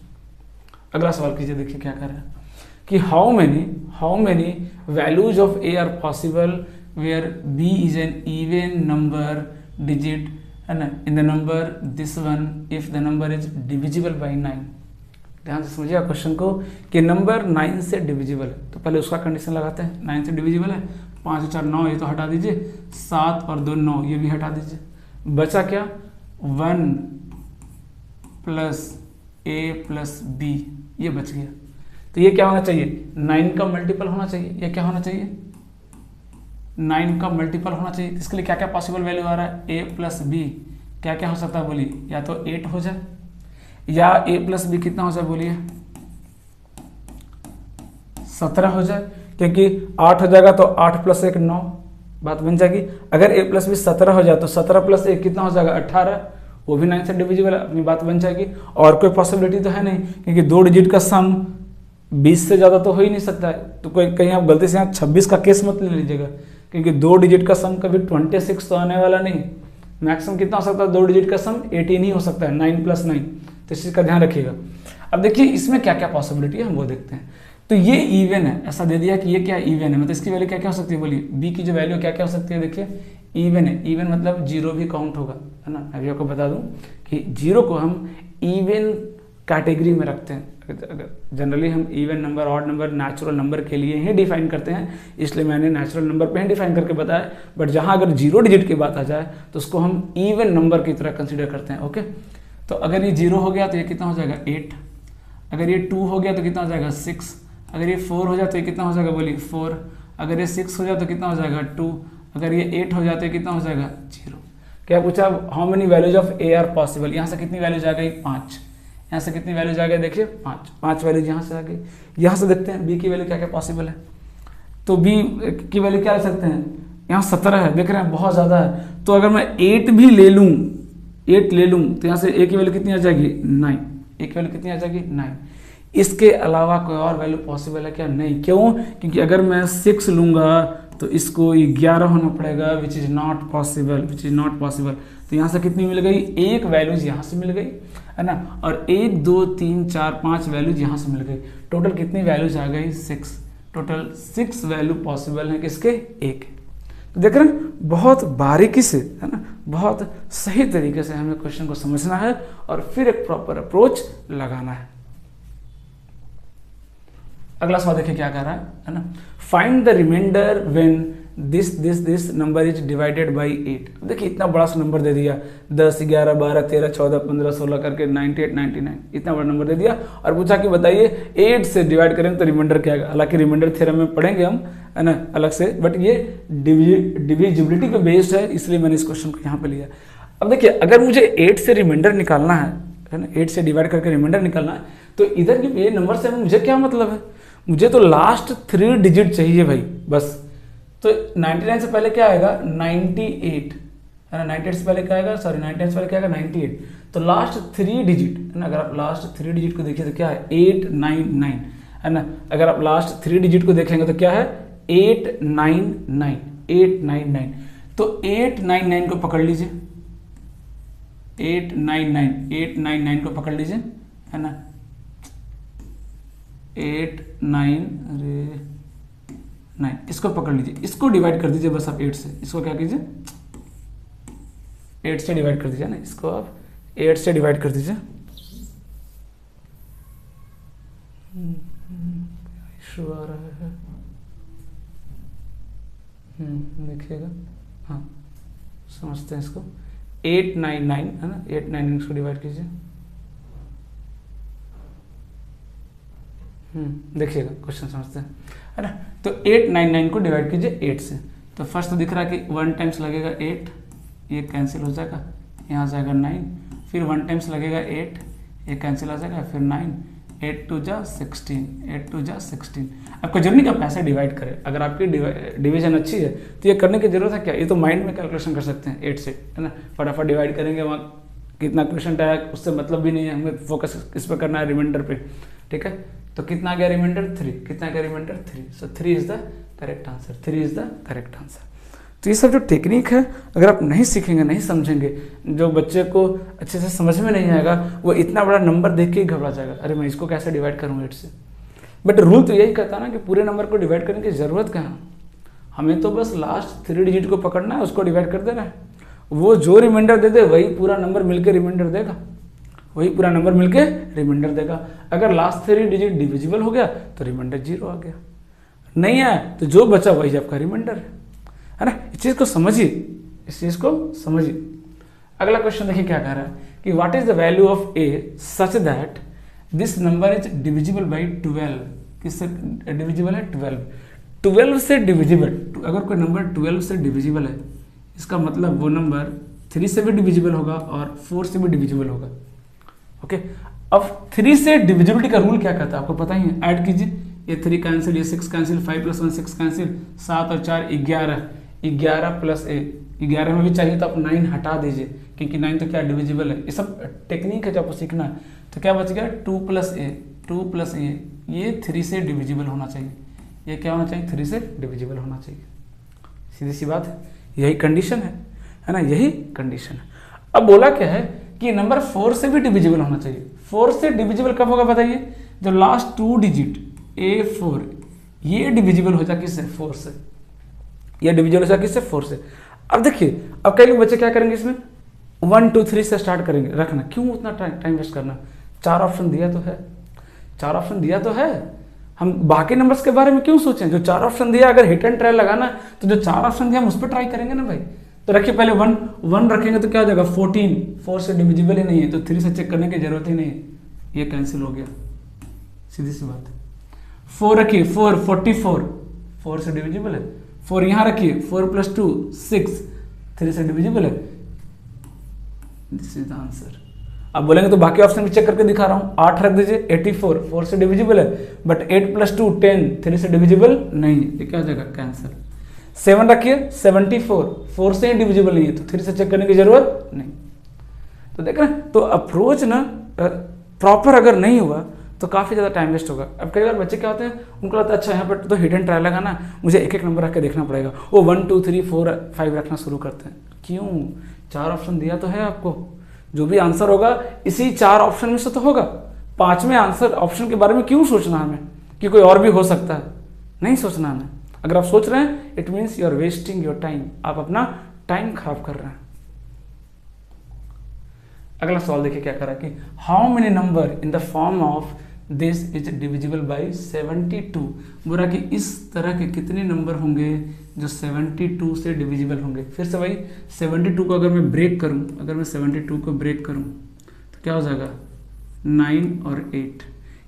A: अगला सवाल कीजिए, देखिए क्या कर रहे हैं कि how many values of a are possible where b is an even number digit, है ना, in the number this one if the number is divisible by 9। ध्यान से समझिए क्वेश्चन को कि नंबर 9 से डिविजिबल है, तो पहले उसका कंडीशन लगाते हैं। 9 से डिविजिबल है, 5 और 4 9, ये तो हटा दीजिए, 7 और 2 9, ये भी हटा दीजिए, बचा क्या, 1 + a + b, ये बच गया। तो ये क्या होना चाहिए, 9 का मल्टीपल होना चाहिए। ये क्या होना चाहिए, 9 का मल्टीपल होना चाहिए। इसके लिए क्या क्या पॉसिबल वैल्यू आ रहा है, a + b, क्या क्या हो सकता है बोलिए, या तो 8 हो जाए, या a प्लस बी कितना हो जाए बोलिए, 17 हो जाए, क्योंकि 8 हो जाएगा तो 8 प्लस 1 9, बात बन जाएगी। अगर a प्लस बी 17 हो जाए तो 17 प्लस 1 कितना हो जाएगा 18, वो भी 9 से डिविजिबल है, अपनी बात बन जाएगी। और कोई पॉसिबिलिटी तो है नहीं, क्योंकि 2 डिजिट का सम 20 से ज़्यादा तो हो ही नहीं सकता है। तो कोई कहीं आप गलती से यहाँ 26 का केस मत ले लीजिएगा, क्योंकि 2 डिजिट का सम कभी 26 तो आने वाला नहीं। मैक्सिमम कितना हो सकता है 2 डिजिट का सम 18 ही हो सकता है, 9 प्लस 9। तो इस चीज़ का ध्यान रखिएगा। अब देखिए इसमें क्या क्या पॉसिबिलिटी है हम वो देखते हैं। तो ये इवन है, ऐसा दे दिया कि ये क्या इवन है, मतलब इसकी वैल्यू क्या क्या हो सकती है बोलिए, बी की जो वैल्यू क्या क्या हो सकती है, देखिए इवन है। इवन मतलब जीरो भी काउंट होगा, है ना। अभी आपको बता दूं कि जीरो को हम इवन कैटेगरी में रखते हैं। अगर जनरली हम even number, odd number, natural number के लिए ही डिफाइन करते हैं, इसलिए मैंने नेचुरल नंबर पे ही डिफाइन करके बताया। बट जहाँ अगर 0 डिजिट की बात आ जाए तो उसको हम इवन नंबर की तरह कंसिडर करते हैं। ओके, तो अगर ये 0 हो गया तो ये कितना हो जाएगा 8, अगर ये 2 हो गया तो कितना हो जाएगा 6, अगर ये 4 हो जाए तो ये कितना हो जाएगा बोलिए 4, अगर ये 6 हो जाए तो कितना हो जाएगा 2, अगर ये 8 हो जाए तो कितना हो जाएगा 0। क्या पूछा, how many values of A R possible. यहाँ से कितनी वैल्यूज आ गई 5, यहाँ से कितनी वैल्यूज आ गई देखिए 5 वैल्यूज यहाँ से आ गई। यहाँ से देखते हैं बी की वैल्यू क्या क्या पॉसिबल है। तो बी की वैल्यू क्या ले सकते हैं, यहाँ 17 है, देख रहे हैं बहुत ज़्यादा है। तो अगर मैं 8 भी ले लूँ, 8 ले लूँ तो यहाँ से ए की वैल्यू कितनी आ जाएगी 9, ए की वैल्यू कितनी आ जाएगी 9। इसके अलावा कोई और वैल्यू पॉसिबल है क्या, नहीं। क्यों, क्योंकि अगर मैं 6 लूँगा तो इसको 11 होना पड़ेगा, which is not possible, which is not possible. तो यहाँ से कितनी मिल गई, एक वैल्यूज यहाँ से मिल गई, है ना, और 1 2 3 4 5 वैल्यूज यहाँ से मिल गई। टोटल कितनी वैल्यूज आ गई 6, टोटल 6 वैल्यू पॉसिबल है किसके, एक। तो देख रहे हैं बहुत बारीकी से, है ना, बहुत सही तरीके से हमें क्वेश्चन को समझना है और फिर एक प्रॉपर अप्रोच लगाना है। अगला सवाल देखिए क्या कह रहा है ना, find the remainder when this number is divided by 8। देखिए इतना बड़ा सा नंबर दे दिया, 10 11 12 13 14 15 16 करके 98 99, इतना बड़ा नंबर दे दिया और पूछा कि बताइए 8 से डिवाइड करें तो रिमाइंडर क्या आएगा। हालांकि रिमाइंडर थ्योरम में पढ़ेंगे हम, है ना, अलग से, बट ये डिविजिबिलिटी पे बेस्ड है, इसलिए मैंने इस क्वेश्चन को यहाँ पे लिया। अब देखिए अगर मुझे 8 से रिमाइंडर निकालना है ना, 8 से डिवाइड करके रिमाइंडर निकालना है, तो इधर की ये नंबर से मुझे क्या मतलब है, मुझे तो लास्ट 3 डिजिट चाहिए भाई बस। तो 99 से पहले क्या आएगा 98, है ना, 98 से पहले क्या आएगा, सॉरी 99 से पहले क्या आएगा 98। तो लास्ट 3 डिजिट, है ना, अगर आप लास्ट 3 डिजिट को देखिए तो क्या है 899, है ना। अगर आप लास्ट 3 डिजिट को देखेंगे तो क्या है 899, 899। तो 899 को पकड़ लीजिए, 899 को पकड़ लीजिए, है ना, 8 9 इसको पकड़ लीजिए, इसको डिवाइड कर दीजिए बस आप 8 से। इसको क्या कीजिए 8 से डिवाइड कर दीजिए ना, इसको आप 8 से डिवाइड कर दीजिए। इशू आ रहा है, देखिएगा, हाँ समझते हैं इसको। 899 है ना, 899 इसको डिवाइड कीजिए, देखिएगा क्वेश्चन समझते हैं, है ना। तो 899 को डिवाइड कीजिए 8 से। तो फर्स्ट तो दिख रहा है कि 1 टाइम्स लगेगा 8, ये कैंसिल हो जाएगा, यहाँ जाएगा 9, फिर 1 टाइम्स लगेगा 8, ये कैंसिल हो जाएगा, फिर 9, 8 2 जा 16, 8 2 जा 16। आपको जर्नी का पैसा डिवाइड करें, अगर आपकी डिवीजन अच्छी है तो ये करने की जरूरत है क्या, ये तो माइंड में कैलकुलेशन कर सकते हैं 8 से, है ना, फटाफट डिवाइड करेंगे, वहाँ कितना क्वेश्चन आया उससे मतलब भी नहीं है, हमें फोकस किस पर करना है, रिमाइंडर पे, ठीक है। तो कितना आ गया रिमाइंडर 3, कितना आ गया remainder 3, so 3 is the correct answer, 3 is the correct answer. तो ये सब जो टेक्निक है अगर आप नहीं सीखेंगे, नहीं समझेंगे, जो बच्चे को अच्छे से समझ में नहीं आएगा, वो इतना बड़ा नंबर देख के ही घबरा जाएगा, अरे मैं इसको कैसे डिवाइड करूँ 8 से। बट रूल तो यही कहता है ना कि पूरे नंबर को डिवाइड करने की जरूरत क्या है, हमें तो बस लास्ट 3 डिजिट को पकड़ना है, उसको डिवाइड कर देना है, वो जो रिमाइंडर दे दे वही पूरा नंबर मिलकर रिमाइंडर देगा, वही पूरा नंबर मिलके रिमाइंडर देगा। अगर लास्ट 3 डिजिट डिविजिबल हो गया तो रिमाइंडर 0 आ गया, नहीं है तो जो बचा वही आपका रिमाइंडर है ना। इस चीज को समझिए, इस चीज को समझिए। अगला क्वेश्चन देखिए क्या कह रहा है कि what is the value of A such that this number is divisible by 12। किससे डिविजिबल है 12 से डिविजिबल। अगर कोई नंबर 12 से डिविजिबल है इसका मतलब वो नंबर 3 से भी डिविजिबल होगा और 4 से भी डिविजिबल होगा। ओके, अब 3 से डिविजिबिलिटी का रूल क्या कहता है आपको पता ही है। ऐड कीजिए, ये 3 कैंसिल, ये 6 कैंसिल, 5 + 1 6 कैंसिल, 7 और 4 11, 11 + a, 11 में भी चाहिए तो आप 9 हटा दीजिए क्योंकि 9 तो क्या डिविजिबल है। ये सब टेक्निक है जो आपको सीखना है। तो क्या बच गया 2 + a, 2 + a, ये 3 से डिविजिबल होना चाहिए। ये क्या होना चाहिए 3 से डिविजिबल होना चाहिए। सीधी सी बात है, यही कंडीशन है ना, यही कंडीशन है। अब बोला क्या है कि नंबर 4 से भी डिविजिबल होना चाहिए। 4 से डिविजिबल कब होगा बताइए, जब लास्ट 2 डिजिट A4 ये डिविजिबल हो जाए किससे 4 से, ये डिविजिबल हो जाए किससे 4 से। अब देखिए, अब कई लोग बच्चे क्या करेंगे इसमें 1 2 3 से स्टार्ट करेंगे। रखना, क्यों उतना टाइम वेस्ट करना, 4 ऑप्शन दिया तो है, 4 ऑप्शन दिया तो है। हम बाकी नंबर्स के बारे में क्यों सोचें, जो 4 ऑप्शन दिया अगर हिट एंड ट्रायल लगाना तो जो 4 ऑप्शन दिया हम उस पर ट्राई करेंगे ना भाई। तो रखिए पहले 1 रखेंगे तो क्या हो जाएगा 14, 4 से डिविजिबल ही नहीं है तो 3 से चेक करने की जरूरत ही नहीं है, ये कैंसिल हो गया, सीधी सी बात है। 4 रखिए 4 44, 4 से डिविजिबल है। 4 यहाँ रखिए 4 + 2 6, 3 से डिविजिबल है, दिस इज द आंसर। अब बोलेंगे तो बाकी ऑप्शन भी चेक करके दिखा रहा हूँ। 8 रख दीजिए 84, 4 से डिविजिबल है, बट 8 + 2 10, 3 से डिविजिबल नहीं, ये क्या हो जाएगा कैंसिल। 7 रखिए 74, 4 से ही डिविजिबल नहीं है तो 3 से चेक करने की जरूरत नहीं। तो देख रहे हैं, तो अप्रोच ना प्रॉपर अगर नहीं हुआ तो काफ़ी ज़्यादा टाइम वेस्ट होगा। अब कई बार बच्चे क्या होते हैं, उनको लगता है अच्छा यहाँ पर तो हिडन ट्रायल लगाना, मुझे एक एक नंबर रख के देखना पड़ेगा, वो 1 2 3 4 5 रखना शुरू करते हैं। क्यों, 4 ऑप्शन दिया तो है आपको, जो भी आंसर होगा इसी 4 ऑप्शन में से तो होगा। 5वें आंसर ऑप्शन के बारे में क्यों सोचना हमें कि कोई और भी हो सकता है, नहीं सोचना हमें। अगर आप सोच रहे हैं it means you are wasting your time, आप अपना टाइम खराब कर रहे हैं। अगला सवाल देखिए क्या करा कि how many number in the form of this is divisible by 72। बोला कि इस तरह के कितने नंबर होंगे जो 72 से डिविजिबल होंगे। फिर से भाई 72 को अगर मैं ब्रेक करूं, अगर मैं 72 को ब्रेक करूं तो क्या हो जाएगा 9 और 8।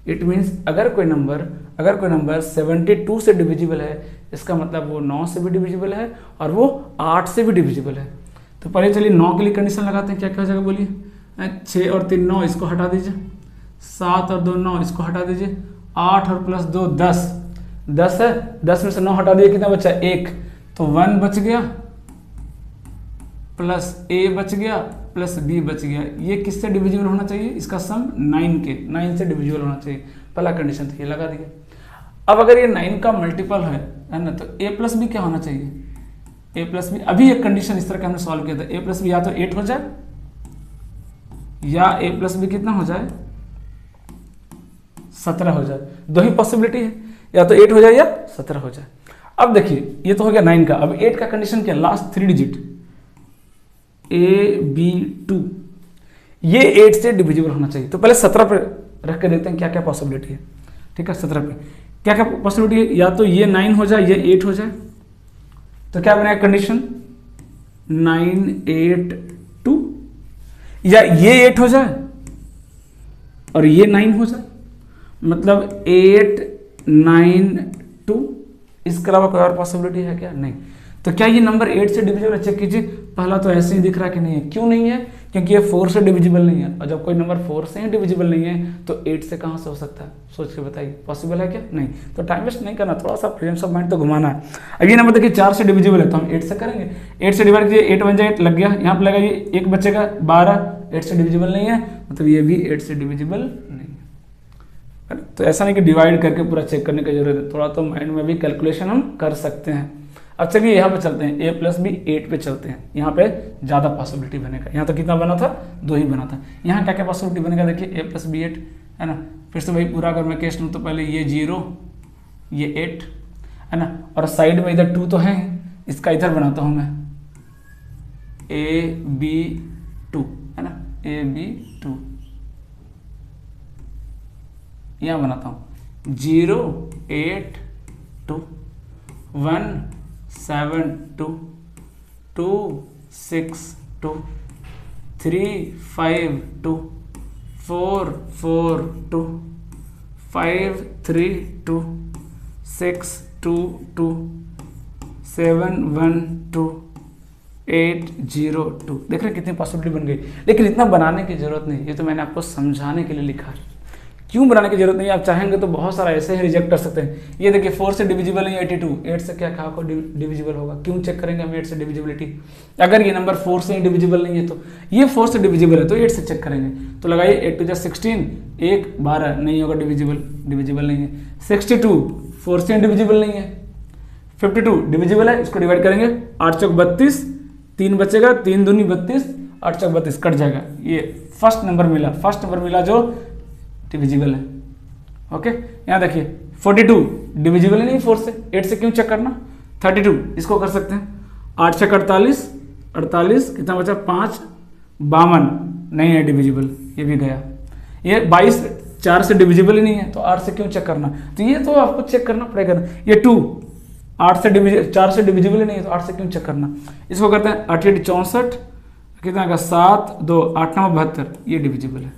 A: इट मीन्स अगर कोई नंबर 72 से डिविजिबल है, इसका मतलब वो 9 से भी डिविजिबल है और वो 8 से भी डिविजिबल है। तो पहले चलिए 9 के लिए कंडीशन लगाते हैं, क्या क्या हो जाएगा बोलिए। 6 और 3 9, इसको हटा दीजिए। 7 और 2 9, इसको हटा दीजिए। 8 और +2 10, 10 है, 10 में से 9 हटा दिए, कितना बचा 1, तो 1 बच गया प्लस a बच गया प्लस b बच गया। ये किससे डिविजिबल होना चाहिए, इसका सम 9 से डिविजिबल होना चाहिए। पहला कंडीशन तो ये लगा दिया। अब अगर ये 9 का मल्टीपल है ना, तो a + b क्या होना चाहिए, a + b। अभी एक कंडीशन इस तरह का हमने सॉल्व किया था, a + b या तो 8 हो जाए या a + b कितना हो जाए 17 हो जाए। दो ही पॉसिबिलिटी है, या तो 8 हो जाए या 17 हो जाए। अब देखिए ये तो हो गया 9 का। अब 8 का कंडीशन क्या, लास्ट 3 डिजिट AB2, ये 8 से डिविजिबल होना चाहिए। तो पहले 17 पे रख के देखते हैं क्या क्या पॉसिबिलिटी है। ठीक है, 17 पे क्या क्या पॉसिबिलिटी है, या तो ये 9 हो जाए, ये 8 हो जाए। तो क्या बनेगा कंडीशन 9 8 2, या ये 8 हो जाए और ये 9 हो जाए, मतलब 8 9 2। इसके अलावा कोई और पॉसिबिलिटी है क्या, नहीं। तो क्या ये नंबर 8 से डिविजिबल, चेक कीजिए। पहला तो ऐसे ही दिख रहा है कि नहीं है। क्यों नहीं है, क्योंकि ये 4 से डिविजिबल नहीं है, और जब कोई नंबर 4 से ही डिविजिबल नहीं है तो 8 से कहाँ से हो सकता है, सोच के बताइए, पॉसिबल है क्या, नहीं। तो टाइम वेस्ट नहीं करना, थोड़ा सा प्रेजेंस ऑफ माइंड तो घुमाना है। अब ये नंबर देखिए 4 से डिविजिबल है तो हम 8 से करेंगे। 8 से डिवाइड कीजिए, 8 बन जाए 8 लग गया, यहाँ पे लगा ये 1 बचेगा 12, 8 से डिविजिबल नहीं है, मतलब ये भी 8 से डिविजिबल नहीं है। तो ऐसा नहीं कि डिवाइड करके पूरा चेक करने की जरूरत है, थोड़ा तो माइंड में भी कैलकुलेशन हम कर सकते हैं। अब चलिए यहाँ पे चलते हैं, a + b 8 पे चलते हैं। यहाँ पे ज़्यादा पॉसिबिलिटी बनेगा। यहाँ तो कितना बना था, 2 ही बना था। यहाँ क्या क्या पॉसिबिलिटी बनेगा देखिए, a + b 8 है ना। फिर से वही पूरा अगर मैं केस लूँ तो पहले ये 0 ये 8 है ना, और साइड में इधर 2 तो है, इसका इधर बनाता हूँ मैं AB2 है ना, AB2 यहाँ बनाता हूँ 0 8 2 1 7 2 2 6 2 3 5 2 4 4 2 5 3 2 6 2 2 7 1 2 802। देख रहे हैं कितनी पॉसिबिलिटी बन गई, लेकिन इतना बनाने की जरूरत नहीं, ये तो मैंने आपको समझाने के लिए लिखा है। क्यों बनाने की जरूरत नहीं, आप चाहेंगे तो बहुत सारा ऐसे ही रिजेक्ट कर सकते हैं। ये देखिए 4 से डिविजिबल है 82, 8 से क्या कहा को डिविजिबल होगा, क्यों चेक करेंगे हम 8 से डिविजिबिलिटी। अगर ये नंबर 4 से डिविजिबल नहीं है तो ये 4 से डिविजिबल है तो 8 से चेक करेंगे। तो लगाइए 8 2 16, 1 12 नहीं होगा, डिविजिबल नहीं है। 62 4 से डिविजिबल नहीं है। 52 डिविजिबल है, इसको डिवाइड करेंगे, 8 चौक 32, 3 बचेगा, 3 दूनी 32, 8 चौक 32 कट जाएगा। ये फर्स्ट नंबर मिला जो डिविजिबल है। ओके, यहाँ देखिए 42 डिविजिबल है नहीं 4 से, 8 से क्यों चेक करना। 32 इसको कर सकते हैं, 8 छक 48, 48 कितना बचा 5, 52 नहीं है डिविजिबल, ये भी गया। ये 22 4 से डिविजिबल ही नहीं है तो 8 से क्यों चेक करना, तो ये तो आपको चेक करना पड़ेगा। ये 2 8 से 4 से डिविजिबल ही नहीं है तो 8 से क्यों चेक करना। इसको करते हैं 8 64, कितना का 7 2 8 9 72, ये डिविजिबल है।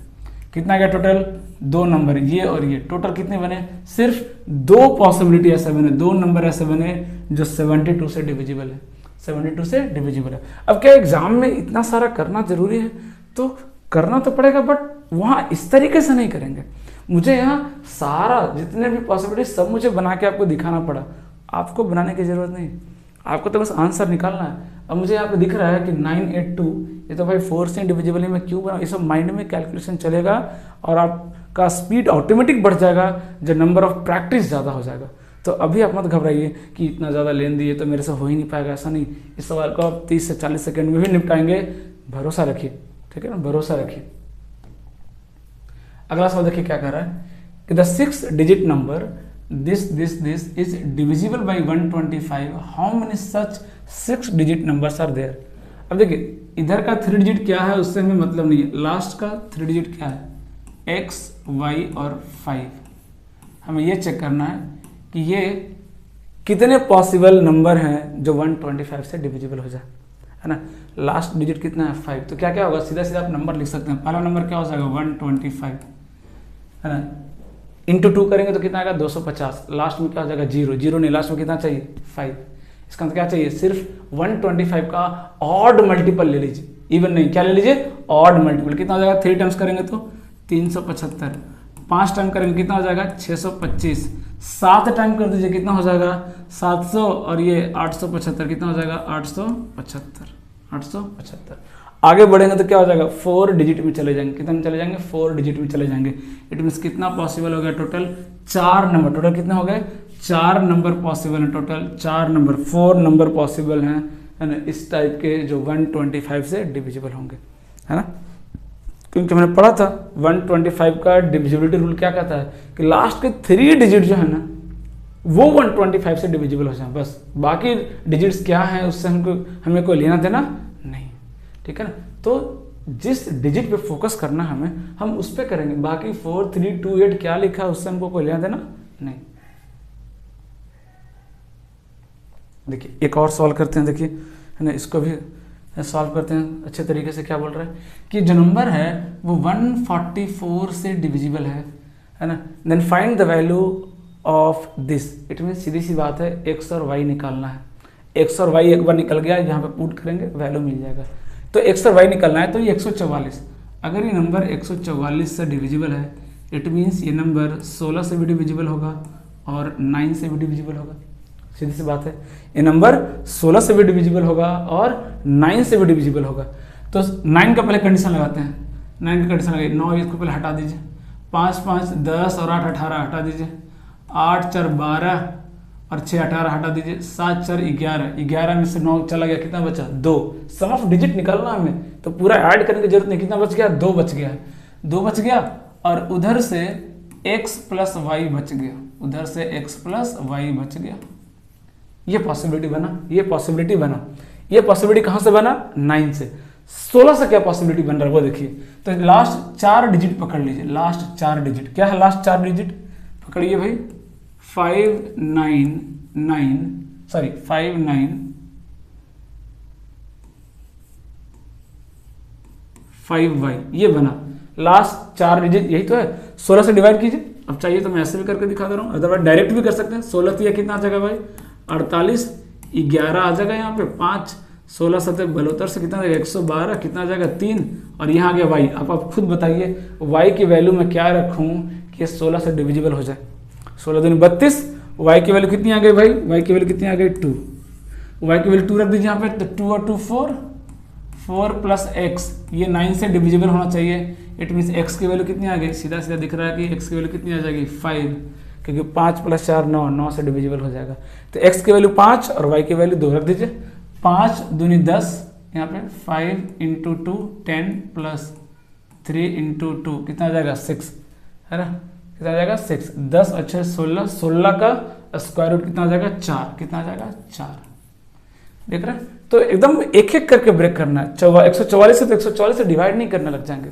A: कितना गया टोटल, 2 नंबर ये और ये, टोटल कितने बने, सिर्फ 2 पॉसिबिलिटी ऐसे बने, 2 नंबर ऐसे बने जो 72 से डिविजिबल है, 72 से डिविजिबल है। अब क्या एग्जाम में इतना सारा करना जरूरी है, तो करना तो पड़ेगा, बट वहाँ इस तरीके से नहीं करेंगे। मुझे यहाँ सारा जितने भी पॉसिबिलिटी सब मुझे बना के आपको दिखाना पड़ा, आपको बनाने की जरूरत नहीं, आपको तो बस आंसर निकालना है। अब मुझे यहाँ पे दिख रहा है कि 982, ये तो भाई 4 से डिविजिबल है, मैं क्यों बना, ये सब माइंड में कैलकुलेशन चलेगा और आपका स्पीड ऑटोमेटिक बढ़ जाएगा जब नंबर ऑफ प्रैक्टिस ज़्यादा हो जाएगा। तो अभी आप मत घबराइए कि इतना ज़्यादा लेन दिए तो मेरे से हो ही नहीं पाएगा, ऐसा नहीं। इस सवाल को आप 30 से 40 सेकेंड में भी निपटाएंगे, भरोसा रखिए, ठीक है ना, भरोसा रखिए। अगला सवाल देखिए क्या कह रहा है कि the 6 digit number this is divisible by 125, how many such 6 digit numbers are there। अब देखिए इधर का 3 डिजिट क्या है उससे हमें मतलब नहीं है, लास्ट का 3 डिजिट क्या है, x y और 5। हमें ये चेक करना है कि ये कितने पॉसिबल नंबर हैं जो 125 से डिविजिबल हो जाए, है ना। लास्ट डिजिट कितना है 5, तो क्या क्या होगा, सीधा सीधा आप नंबर लिख सकते हैं। पहला नंबर क्या हो जाएगा 125, है ना, इंटू 2 करेंगे तो कितना आएगा 250, लास्ट में क्या हो जाएगा 0 नहीं, लास्ट में कितना चाहिए 5। इसका मतलब क्या चाहिए, सिर्फ 125 का ऑड मल्टीपल ले लीजिए, इवन नहीं, क्या ले लीजिए ऑड मल्टीपल। कितना हो जाएगा 3 टाइम्स करेंगे तो 375, 5 टाइम करेंगे कितना हो जाएगा 625, 7 टाइम कर दीजिए कितना हो जाएगा 700, और ये 875 कितना हो जाएगा 875। आगे बढ़ेंगे तो क्या हो जाएगा 4 डिजिट में चले जाएंगे, कितना में चले जाएंगे 4 डिजिट में चले जाएंगे। इट मीन्स कितना पॉसिबल हो गया, टोटल 4 नंबर, टोटल कितने हो गए 4 नंबर पॉसिबल हैं, टोटल 4 नंबर 4 नंबर पॉसिबल हैं, है ना, इस टाइप के जो 125 से डिविजिबल होंगे, है ना। क्योंकि मैंने पढ़ा था 125 का डिविजिबिलिटी रूल क्या कहता है कि लास्ट के 3 डिजिट जो है ना वो 125 से डिविजिबल हो जाए, बस बाकी डिजिट्स क्या हैं उससे हमें कोई लेना देना नहीं, ठीक है ना। तो जिस डिजिट पे फोकस करना है हमें, हम उस पर करेंगे, बाकी 4 3 2 8 क्या लिखा है उससे हमको कोई लेना देना नहीं। देखिए एक और सॉल्व करते हैं, देखिए है ना, इसको भी सॉल्व करते हैं अच्छे तरीके से। क्या बोल रहा है कि जो नंबर है वो 144 से डिविजिबल है ना, then find the value of this. It mean सीधी सी बात है x और y निकालना है। x और y एक बार निकल गया, यहाँ पे पुट करेंगे वैल्यू मिल जाएगा। तो x और y निकलना है तो ये 144, अगर ये नंबर 144 से डिविजिबल है इट मीन्स ये नंबर 16 से भी डिविजिबल होगा और 9 से भी डिविजिबल होगा। सीधी सी बात है, ये नंबर 16 से भी डिविजिबल होगा और 9 से भी डिविजिबल होगा। तो 9 का पहले कंडीशन लगाते हैं, 9 की कंडीशन लगाइए, 9 इसको पहले हटा दीजिए, 5 5 10 और 8 18 हटा दीजिए, 8 4 12 और 6 18 हटा दीजिए, 7 4 11, 11 में से 9 चला गया, कितना बचा 2। सम ऑफ डिजिट निकालना हमें, तो पूरा ऐड करने की जरूरत नहीं, कितना बच गया 2 बच गया, 2 बच गया, और उधर से x प्लस वाई बच गया, उधर से x प्लस वाई बच गया। ये पॉसिबिलिटी बना, ये पॉसिबिलिटी बना, ये पॉसिबिलिटी कहाँ से बना 9 से। 16 से क्या पॉसिबिलिटी बन रहा है वो देखिए। तो लास्ट 4 डिजिट पकड़ लीजिए, लास्ट 4 डिजिट क्या है, लास्ट 4 डिजिट पकड़िए भाई, 5 9 5y, ये बना लास्ट 4 डिजिट, यही तो है। 16 से डिवाइड कीजिए, अब चाहिए तो मैं ऐसे भी करके दिखा दे रहा हूँ, अदरवाइज डायरेक्ट भी कर सकते हैं। 16 तो ये कितना आ जाएगा भाई 48, 11 आ जाएगा यहाँ पे, 5 16 सतह 72 से कितना जाएगा 112, कितना जाएगा 3, और यहाँ आ गया y। अब आप खुद बताइए y की वैल्यू मैं क्या रखूँ कि 16 से डिविजिबल हो जाए। 16 दूनी 32, y की वैल्यू कितनी आ गई भाई, y की वैल्यू कितनी आ गई 2, y की वैल्यू 2 रख दीजिए यहाँ पे, तो 2 और 2 4, 4 प्लस x, ये 9 से डिविजिबल होना चाहिए। इट मीन्स x की वैल्यू कितनी आ गई, सीधा सीधा दिख रहा है कि x की वैल्यू कितनी आ जाएगी 5, क्योंकि 5 + 4 9, 9 से डिविजिबल हो जाएगा। तो x की वैल्यू 5 और y की वैल्यू 2 रख दीजिए। 5 दूनी 10, यहाँ पे 5 × 2 10 प्लस 3 × 2 कितना आ जाएगा 6, है ना, कितना आ जाएगा 6, 10 अच्छे 16, 16 का स्क्वायर रूट कितना आ जाएगा 4, कितना आ जाएगा 4। देख रहे हैं, तो एकदम एक एक करके ब्रेक करना है। 144 से तो 144 से डिवाइड नहीं करने लग जाएंगे,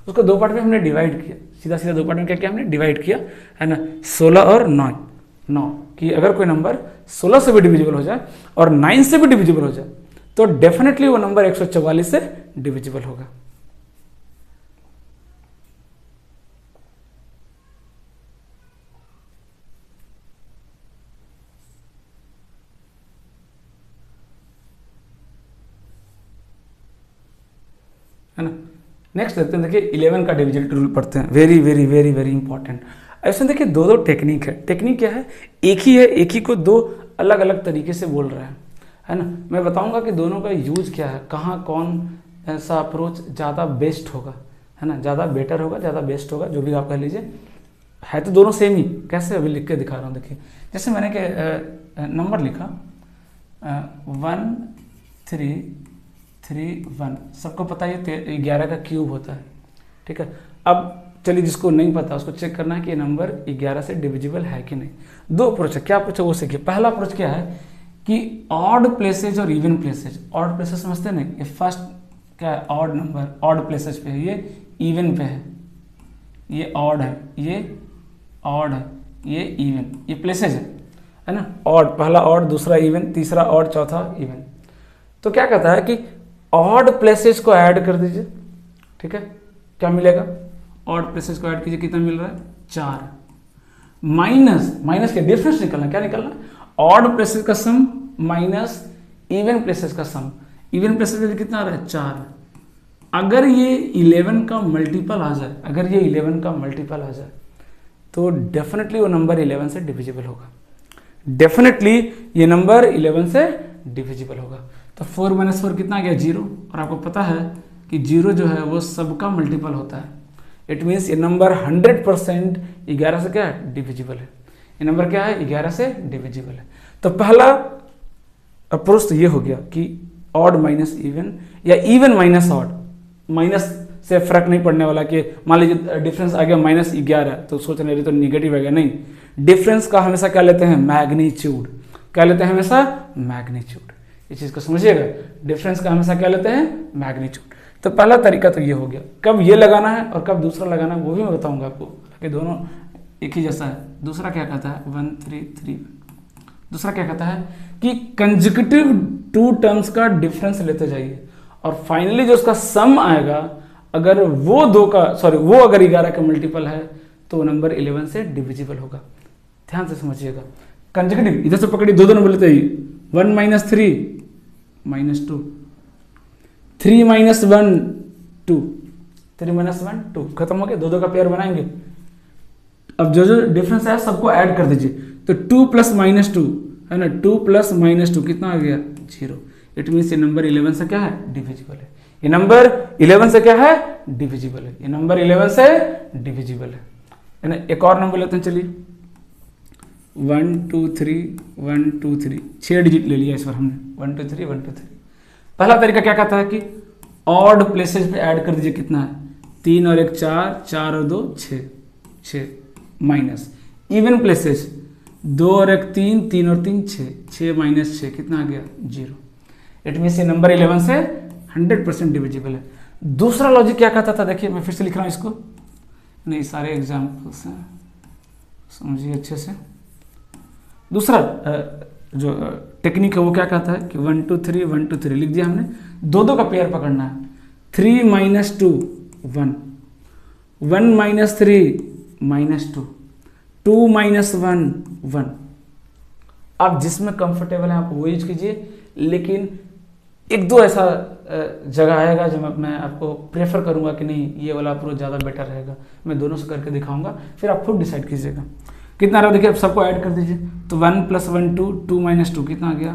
A: उसको दो पार्ट में हमने डिवाइड किया, सीधा सीधा दो पार्ट में क्या किया हमने डिवाइड किया, है ना। 16 और 9 कि अगर कोई नंबर 16 से भी डिविजिबल हो जाए और 9 से भी डिविजिबल हो जाए तो डेफिनेटली वो नंबर 144 से डिविजिबल होगा। है ना। नेक्स्ट देखते हैं, देखिए 11 का डिविजिबिलिटी रूल पढ़ते हैं, very very very very important. ऐसे देखिए दो टेक्निक है। टेक्निक क्या है, एक ही है, एक ही को दो अलग अलग तरीके से बोल रहे हैं, है ना। मैं बताऊंगा कि दोनों का यूज क्या है, कहाँ कौन ऐसा अप्रोच ज़्यादा बेस्ट होगा, है ना, ज़्यादा बेटर होगा, ज़्यादा बेस्ट होगा, जो भी आप कह लीजिए। है तो दोनों सेम ही, कैसे अभी लिख के दिखा रहा हूँ। देखिए जैसे मैंने के नंबर लिखा 1 3 3 1, सबको पता है ये 11 का क्यूब होता है, ठीक है। अब चलिए जिसको नहीं पता उसको चेक करना है कि ये नंबर 11 से डिविजिबल है कि नहीं। दो अप्रोच है, क्या अप्रोच है वो सीखिए। पहला अप्रोच क्या है कि ऑड प्लेसेज और इवन प्लेसेज। ऑड प्लेसेज समझते हैं ना, ये फर्स्ट क्या है ऑड नंबर, ऑड प्लेसेज पे है, ये इवन पे है, ये ऑड है, ये ऑड है, ये इवन, ये प्लेसेज है ना। ऑड पहला ऑड, दूसरा इवन, तीसरा ऑड, चौथा इवन। तो क्या कहता है कि ऑड प्लेसेज को ऐड कर दीजिए, ठीक है, क्या मिलेगा, ऑड प्लेसेज को ऐड कीजिए, कितना मिल रहा है 4, माइनस के डिफरेंस निकलना, क्या निकलना, ऑड प्लेसेज का सम माइनस इवन प्लेसेज का सम। इवन प्लेसेज में कितना आ रहा है 4। अगर ये 11 का मल्टीपल आ जाए, अगर ये 11 का मल्टीपल आ जाए तो डेफिनेटली वो नंबर 11 से डिविजिबल होगा, डेफिनेटली ये नंबर 11 से डिविजिबल होगा। तो 4 - 4 कितना आ गया 0, और आपको पता है कि 0 जो है वो सबका मल्टीपल होता है। इट मीन्स ये नंबर 100% 11 से क्या है डिविजिबल है। ये नंबर क्या है 11 से डिविजिबल है। तो पहला अप्रोच तो ये हो गया कि ऑड माइनस इवन या इवन माइनस ऑड, माइनस से फर्क नहीं पड़ने वाला कि मान लीजिए डिफरेंस आ गया -11 तो सोच रहे तो निगेटिव आ गया, नहीं, डिफरेंस का हमेशा क्या लेते हैं मैग्नीट्यूड, क्या लेते हैं हमेशा मैग्नीट्यूड। इस चीज को समझिएगा, डिफरेंस का हमेशा क्या लेते हैं मैग्नीट्यूड। तो पहला तरीका तो ये हो गया, कब ये लगाना है और कब दूसरा लगाना है वो भी मैं बताऊंगा आपको, कि दोनों एक ही जैसा है। दूसरा क्या कहता है 1 3 3, दूसरा क्या कहता है कि कंसेक्यूटिव 2 टर्म्स का डिफरेंस लेते जाइए और फाइनली जो उसका सम आएगा, अगर वो वो अगर 11 का मल्टीपल है तो नंबर 11 से डिविजिबल होगा। ध्यान से समझिएगा, कंसेक्यूटिव इधर से पकड़िए, दो नंबर लेते ही 1 - 3 -2, 3 - 1 2, 3 - 1 2, खत्म हो गया, दो का पेयर बनाएंगे। अब जो जो डिफरेंस है सबको ऐड कर दीजिए, तो 2 + -2 है ना, 2 + -2 कितना आ गया 0। इट मीन्स ये नंबर 11 से क्या है डिविजिबल है, ये नंबर 11 से क्या है डिविजिबल है, ये नंबर 11 से डिविजिबल है ना। एक और नंबर लेते हैं, चलिए 1 2 3 1 2 3, 6 डिजिट ले लिया इस बार हमने, 1 2 3 1 2 3। पहला तरीका क्या कहता है कि ऑड प्लेसेज पे ऐड कर दीजिए, कितना है 3 और 1 4, 4 और 2 6, 6 माइनस इवन प्लेसेज 2 और 1 3, 3 और 3 6, 6 - 6 कितना आ गया 0। इट मीन्स ये नंबर 11 से 100% डिविजिबल है। दूसरा लॉजिक क्या कहता था, देखिए मैं फिर से लिख रहा हूँ इसको, नहीं सारे एग्जाम्पल्स हैं समझिए अच्छे से। दूसरा जो टेक्निक है वो क्या कहता है कि 1 2 3 1 2 3 लिख दिया हमने, दो का पेयर पकड़ना है, 3 - 2 1, 1 - 3 -2, 2 - 1 1। आप जिसमें कंफर्टेबल है आप वो यूज कीजिए, लेकिन एक दो ऐसा जगह आएगा जब मैं आपको प्रेफर करूंगा कि नहीं ये वाला अप्रोच ज़्यादा बेटर रहेगा, मैं दोनों से करके दिखाऊंगा, फिर आप खुद डिसाइड कीजिएगा। कितना रहा देखिए, अब सबको ऐड कर दीजिए, तो 1 + 1 2, 2 - 2 कितना आ गया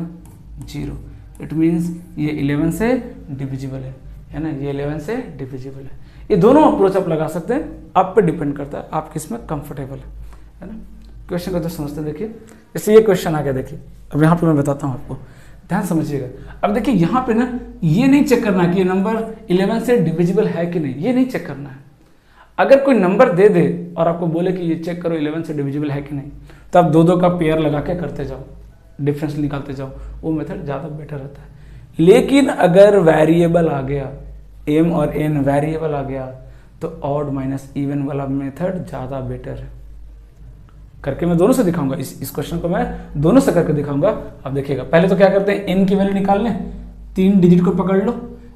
A: 0। इट मीन्स ये 11 से डिविजिबल है ना, ये 11 से डिविजिबल है। ये दोनों अप्रोच आप लगा सकते हैं, आप पे डिपेंड करता है आप किस में कंफर्टेबल है ना। क्वेश्चन को तो समझते हैं, देखिए जैसे ये क्वेश्चन आ गया, देखिए अब यहाँ पे मैं बताता हूँ आपको, ध्यान समझिएगा। अब देखिए यहाँ पे ना ये नहीं चेक करना कि ये नंबर 11 से डिविजिबल है कि नहीं, ये नहीं चेक करना है। अगर कोई नंबर दे दे और आपको बोले कि ये चेक करो 11 से डिविजिबल है कि नहीं, तो आप दो का पेयर लगा के करते जाओ, डिफरेंस निकालते जाओ, वो मेथड ज़्यादा बेटर रहता है। लेकिन अगर वेरिएबल आ गया, m और n वेरिएबल आ गया, तो ऑड माइनस इवन वाला मेथड ज़्यादा बेटर है। करके मैं दोनों से दिखाऊंगा, इस क्वेश्चन को मैं दोनों से करके दिखाऊंगा। अब देखिएगा, पहले तो क्या करते हैं, n की वैल्यू निकाल लें, 3 डिजिट को पकड़ लो,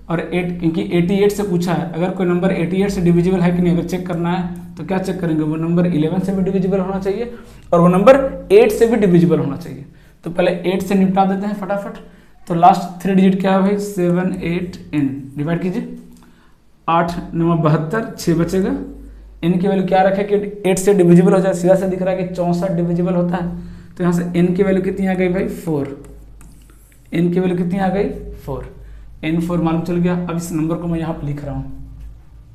A: और 8 क्योंकि 88 से पूछा है, अगर कोई नंबर 88 से डिविजिबल है कि नहीं अगर चेक करना है तो क्या चेक करेंगे, वो नंबर 11 से भी डिविजिबल होना चाहिए और वो नंबर 8 से भी डिविजिबल होना चाहिए। तो पहले 8 से निपटा देते हैं फटाफट। तो लास्ट 3 डिजिट क्या है भाई, 7 8 n, डिवाइड कीजिए, 8 9 72, 6 बचेगा। n की वैल्यू क्या रखे कि 8 से डिविजिबल हो जाए, सीधा से दिख रहा है कि 64 डिविजिबल होता है, तो यहाँ से n की वैल्यू कितनी आ गई भाई 4, n की वैल्यू कितनी आ गई 4, n4 मालूम चल गया। अब इस नंबर को मैं यहाँ पर लिख रहा हूँ,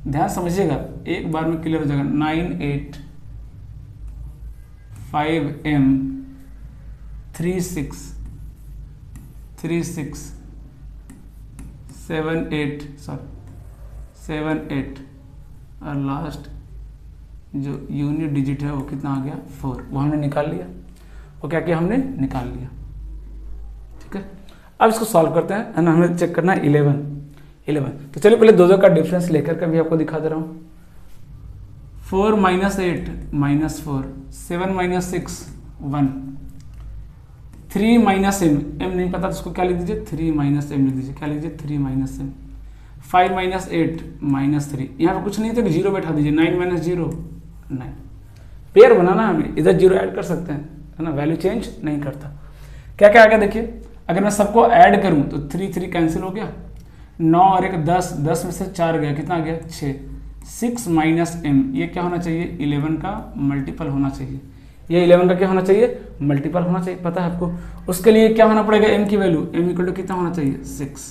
A: ध्यान समझिएगा, एक बार में क्लियर हो जाएगा। 9 8 5 m 3 6 3 6 7 8 7 8 और लास्ट जो यूनिट डिजिट है वो कितना आ गया 4, वो हमने निकाल लिया। वो क्या किया, हमने निकाल लिया। ठीक है, अब इसको सॉल्व करते हैं, है ना। हमें चेक करना है 11। तो चलिए पहले दो का डिफरेंस लेकर के भी आपको दिखा दे रहा हूँ। 4 - 8 -4, 7 - 6 1, 3 - m नहीं पता तो उसको क्या लिख दीजिए 3 - m लिख दीजिए, क्या लिख दीजिए 3 - m। 5 - 8 -3, यहाँ पे कुछ नहीं था, 0 बैठा दीजिए, 9 - 0 9। पेयर बनाना हमें, इधर 0 ऐड कर सकते हैं, है ना, वैल्यू चेंज नहीं करता। क्या क्या आ गया देखिए, अगर मैं सबको ऐड करूं तो 3 3 कैंसिल हो गया, 9 और 1 10, 10 में से 4 गया, कितना आ गया 6। 6 - m, ये क्या होना चाहिए 11 का मल्टीपल होना चाहिए, ये 11 का क्या होना चाहिए मल्टीपल होना चाहिए, पता है आपको। उसके लिए क्या होना पड़ेगा, m की वैल्यू, m = कितना होना चाहिए 6,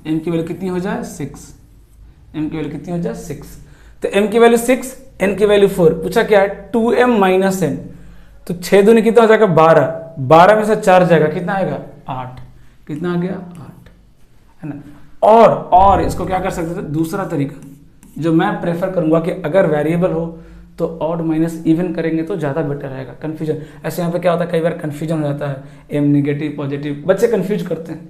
A: m की वैल्यू कितनी हो जाए 6, m की वैल्यू कितनी हो जाए 6। तो m की वैल्यू 6, n की वैल्यू 4, पूछा क्या है 2m - n, तो 6 दूनी कितना हो जाएगा 12, 12 में से 4 जाएगा, कितना आएगा 8, कितना आ गया 8, है ना। और इसको क्या कर सकते थे, दूसरा तरीका जो मैं प्रेफर करूंगा कि अगर वेरिएबल हो तो ऑड माइनस इवन करेंगे तो ज़्यादा बेटर रहेगा। कन्फ्यूजन ऐसे यहाँ पे क्या होता है, कई बार कन्फ्यूजन हो जाता है, m नेगेटिव पॉजिटिव, बच्चे कन्फ्यूज करते हैं,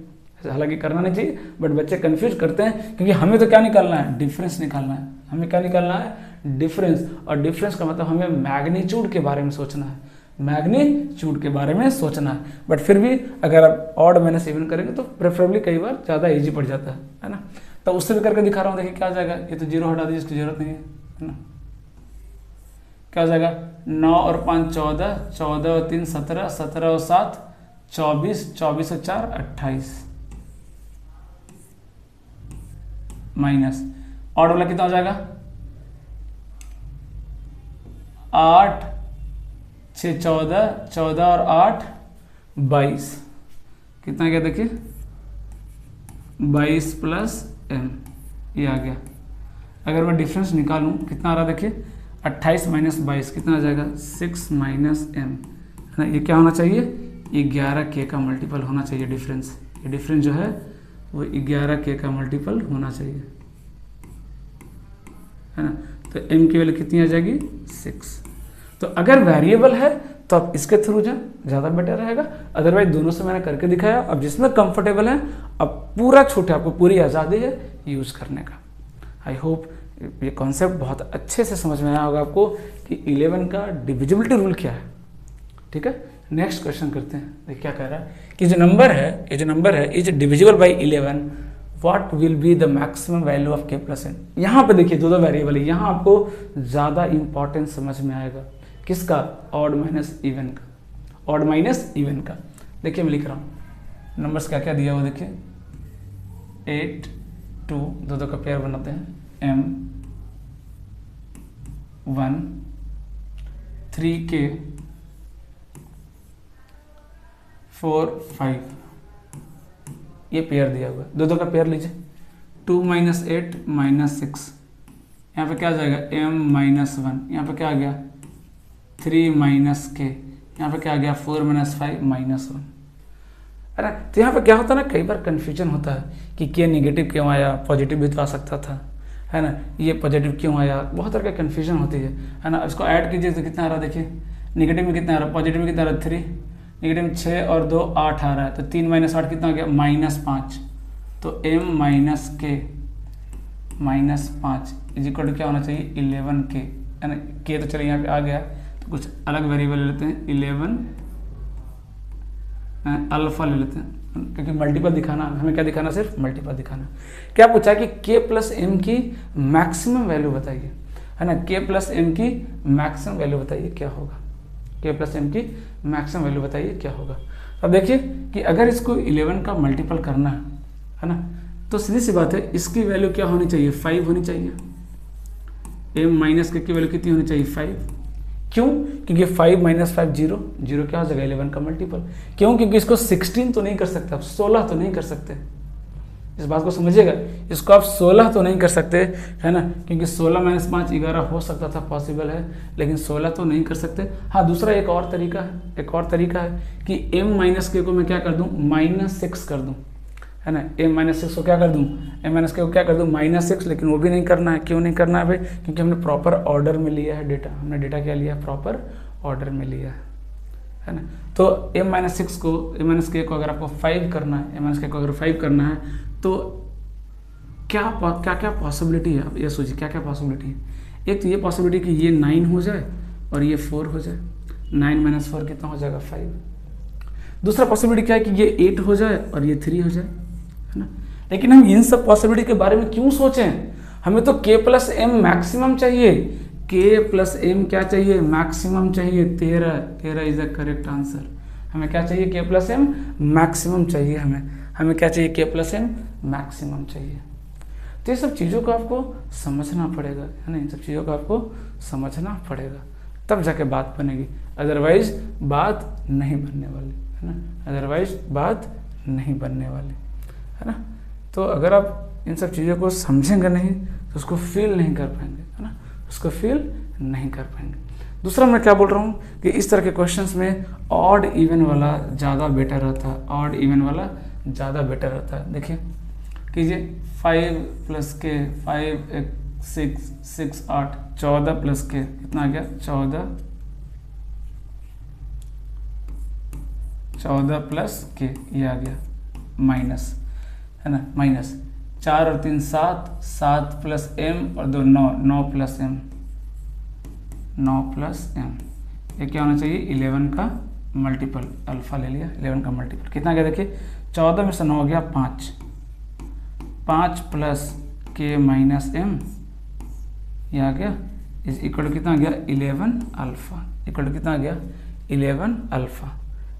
A: हालांकि करना नहीं चाहिए बट बच्चे कंफ्यूज करते हैं, क्योंकि हमें तो क्या निकालना है डिफरेंस निकालना है, हमें क्या निकालना है डिफरेंस, और डिफरेंस का मतलब हमें मैग्नीट्यूड के बारे में सोचना है, मैग्नीट्यूड के बारे में सोचना है। बट फिर भी अगर आप ऑड माइनस इवन करेंगे तो प्रेफरेबली कई बार ज़्यादा ईजी पड़ जाता है ना। तो उससे भी करके दिखा रहा हूँ, देखिए क्या आ जाएगा, ये तो 0 हटा दीजिए, इसकी जरूरत नहीं है ना। क्या हो जाएगा 9 और 5 14, 14 और 3 17, 17 और 7 24, 24 और 4 28, माइनस ऑड वाला कितना हो जाएगा 8 6 14, 14 और 8 22, कितना गया देखिए 22 + m, ये आ गया। अगर मैं डिफरेंस निकालूं कितना आ रहा देखिए 28 - 22 कितना आ जाएगा 6 - m, है ना। ये क्या होना चाहिए, ये 11k का मल्टीपल होना चाहिए डिफरेंस, ये डिफरेंस जो है वो 11k का मल्टीपल होना चाहिए, है ना। तो m की वैल्यू कितनी आ जाएगी 6। तो अगर वेरिएबल है तो आप इसके थ्रू जाए, ज़्यादा बेटर रहेगा। अदरवाइज दोनों से मैंने करके दिखाया, अब जिसमें कंफर्टेबल है अब पूरा छूट है, आपको पूरी आज़ादी है यूज़ करने का। आई होप ये कॉन्सेप्ट बहुत अच्छे से समझ में आया होगा आपको कि 11 का डिविजिबिलिटी रूल क्या है। ठीक है, नेक्स्ट क्वेश्चन करते हैं। देखिए क्या कह रहा है कि जो नंबर है is divisible by 11, what will be the maximum value of k + n। यहाँ पे देखिए दो वेरिएबल है, यहाँ आपको ज़्यादा इंपॉर्टेंस समझ में आएगा, किसका ऑड माइनस इवन का, ऑड माइनस इवन का। देखिए मैं लिख रहा हूँ नंबर्स क्या क्या दिया हुआ देखिए, 8 2 दो दो का पेयर बनाते हैं, m 1 3k 4 5, ये पेयर दिया हुआ है, दो दो का पेयर लीजिए, 2 - 8 - 6, यहाँ पे क्या आ जाएगा m - 1, यहाँ पे क्या आ गया 3 - k, यहाँ पे क्या आ गया 4 - 5 -1, है ना। तो यहाँ पे क्या होता है ना, कई बार कन्फ्यूजन होता है कि k नेगेटिव क्यों आया, पॉजिटिव भी तो आ सकता था, है ना, ये पॉजिटिव क्यों आया, बहुत तरह की कन्फ्यूजन होती है ना। इसको ऐड कीजिए तो कितना आ रहा है देखिए, नेगेटिव में कितना आ रहा है, पॉजिटिव में कितना आ रहा है 3, नेगेटिव में 6 और 2 8 आ रहा है, तो 3 - 8 कितना आ गया -5, तो m - k -5 is equal to क्या होना चाहिए 11k, है ना। k तो चलिए यहाँ पे आ गया, तो कुछ अलग वेरिएबल ले लेते हैं, 11 अल्फा ले लेते हैं, क्योंकि मल्टीपल दिखाना, हमें क्या दिखाना, सिर्फ मल्टीपल दिखाना। क्या पूछा कि k + m की मैक्सिमम वैल्यू बताइए, है ना, k + m की मैक्सिमम वैल्यू बताइए क्या होगा, k + m की मैक्सिमम वैल्यू बताइए क्या होगा। अब देखिए कि अगर इसको 11 का मल्टीपल करना है ना, तो सीधी सी बात है, इसकी वैल्यू क्या होनी चाहिए 5 होनी चाहिए, m - k की वैल्यू कितनी होनी चाहिए 5, क्यों, क्योंकि 5 - 5 0 0 क्या हो जाएगा 11 का मल्टीपल, क्यों, क्योंकि इसको 16 तो नहीं कर सकते आप, 16 तो नहीं कर सकते, इस बात को समझिएगा, इसको आप 16 तो नहीं कर सकते, है ना, क्योंकि 16 - 5 11 हो सकता था, पॉसिबल है, लेकिन 16 तो नहीं कर सकते। हाँ, दूसरा एक और तरीका है कि m - k को मैं क्या कर दूं -6 कर दूं, है ना, m - 6 को क्या कर दूं, m - k को क्या कर दूं -6, लेकिन वो भी नहीं करना है, क्यों नहीं करना है भाई, क्योंकि हमने प्रॉपर ऑर्डर में लिया है डेटा, हमने डेटा क्या लिया है, प्रॉपर ऑर्डर में लिया है ना। तो m - 6 को, m - k को अगर आपको 5 करना है, m - k को अगर 5 करना है, तो क्या क्या पॉसिबिलिटी है, आप ये सोचिए क्या क्या पॉसिबिलिटी है। एक तो ये पॉसिबिलिटी कि ये 9 हो जाए और ये 4 हो जाए, 9 - 4 कितना हो जाएगा 5। दूसरा पॉसिबिलिटी क्या है कि ये 8 हो जाए और ये 3 हो जाए, है ना। लेकिन हम इन सब पॉसिबिलिटी के बारे में क्यों सोचें, हमें तो k + m मैक्सिमम चाहिए, k + m क्या चाहिए, मैक्सिमम चाहिए, 13 इज द करेक्ट आंसर। हमें क्या चाहिए, k + m मैक्सिमम चाहिए, हमें क्या चाहिए, k + m मैक्सिमम चाहिए। तो ये सब चीज़ों को आपको समझना पड़ेगा, है ना, इन सब चीज़ों को आपको समझना पड़ेगा, तब जाके बात बनेगी, अदरवाइज बात नहीं बनने वाली, है ना, अदरवाइज बात नहीं बनने वाली, है ना। तो अगर आप इन सब चीज़ों को समझेंगे नहीं तो उसको फील नहीं कर पाएंगे, है ना, उसको फील नहीं कर पाएंगे। दूसरा मैं क्या बोल रहा हूँ कि इस तरह के क्वेश्चंस में ऑड इवन वाला ज़्यादा बेटर रहता है, ऑड इवन वाला ज़्यादा बेटर रहता है। देखिए कीजिए 5 + k 5 6 6 8 14 + k कितना आ गया 14 + k, ये आ गया माइनस, है ना, माइनस 4 और 3 7 7 + m और 2 9 9 + m 9 + m, ये क्या होना चाहिए 11 का मल्टीपल, अल्फा ले लिया 11 का मल्टीपल, कितना गया देखिए 14 में से 9 हो गया 5 + k - m, ये आ गया इज इक्वल टू कितना आ गया 11 अल्फा, इक्वल टू कितना आ गया 11 अल्फा,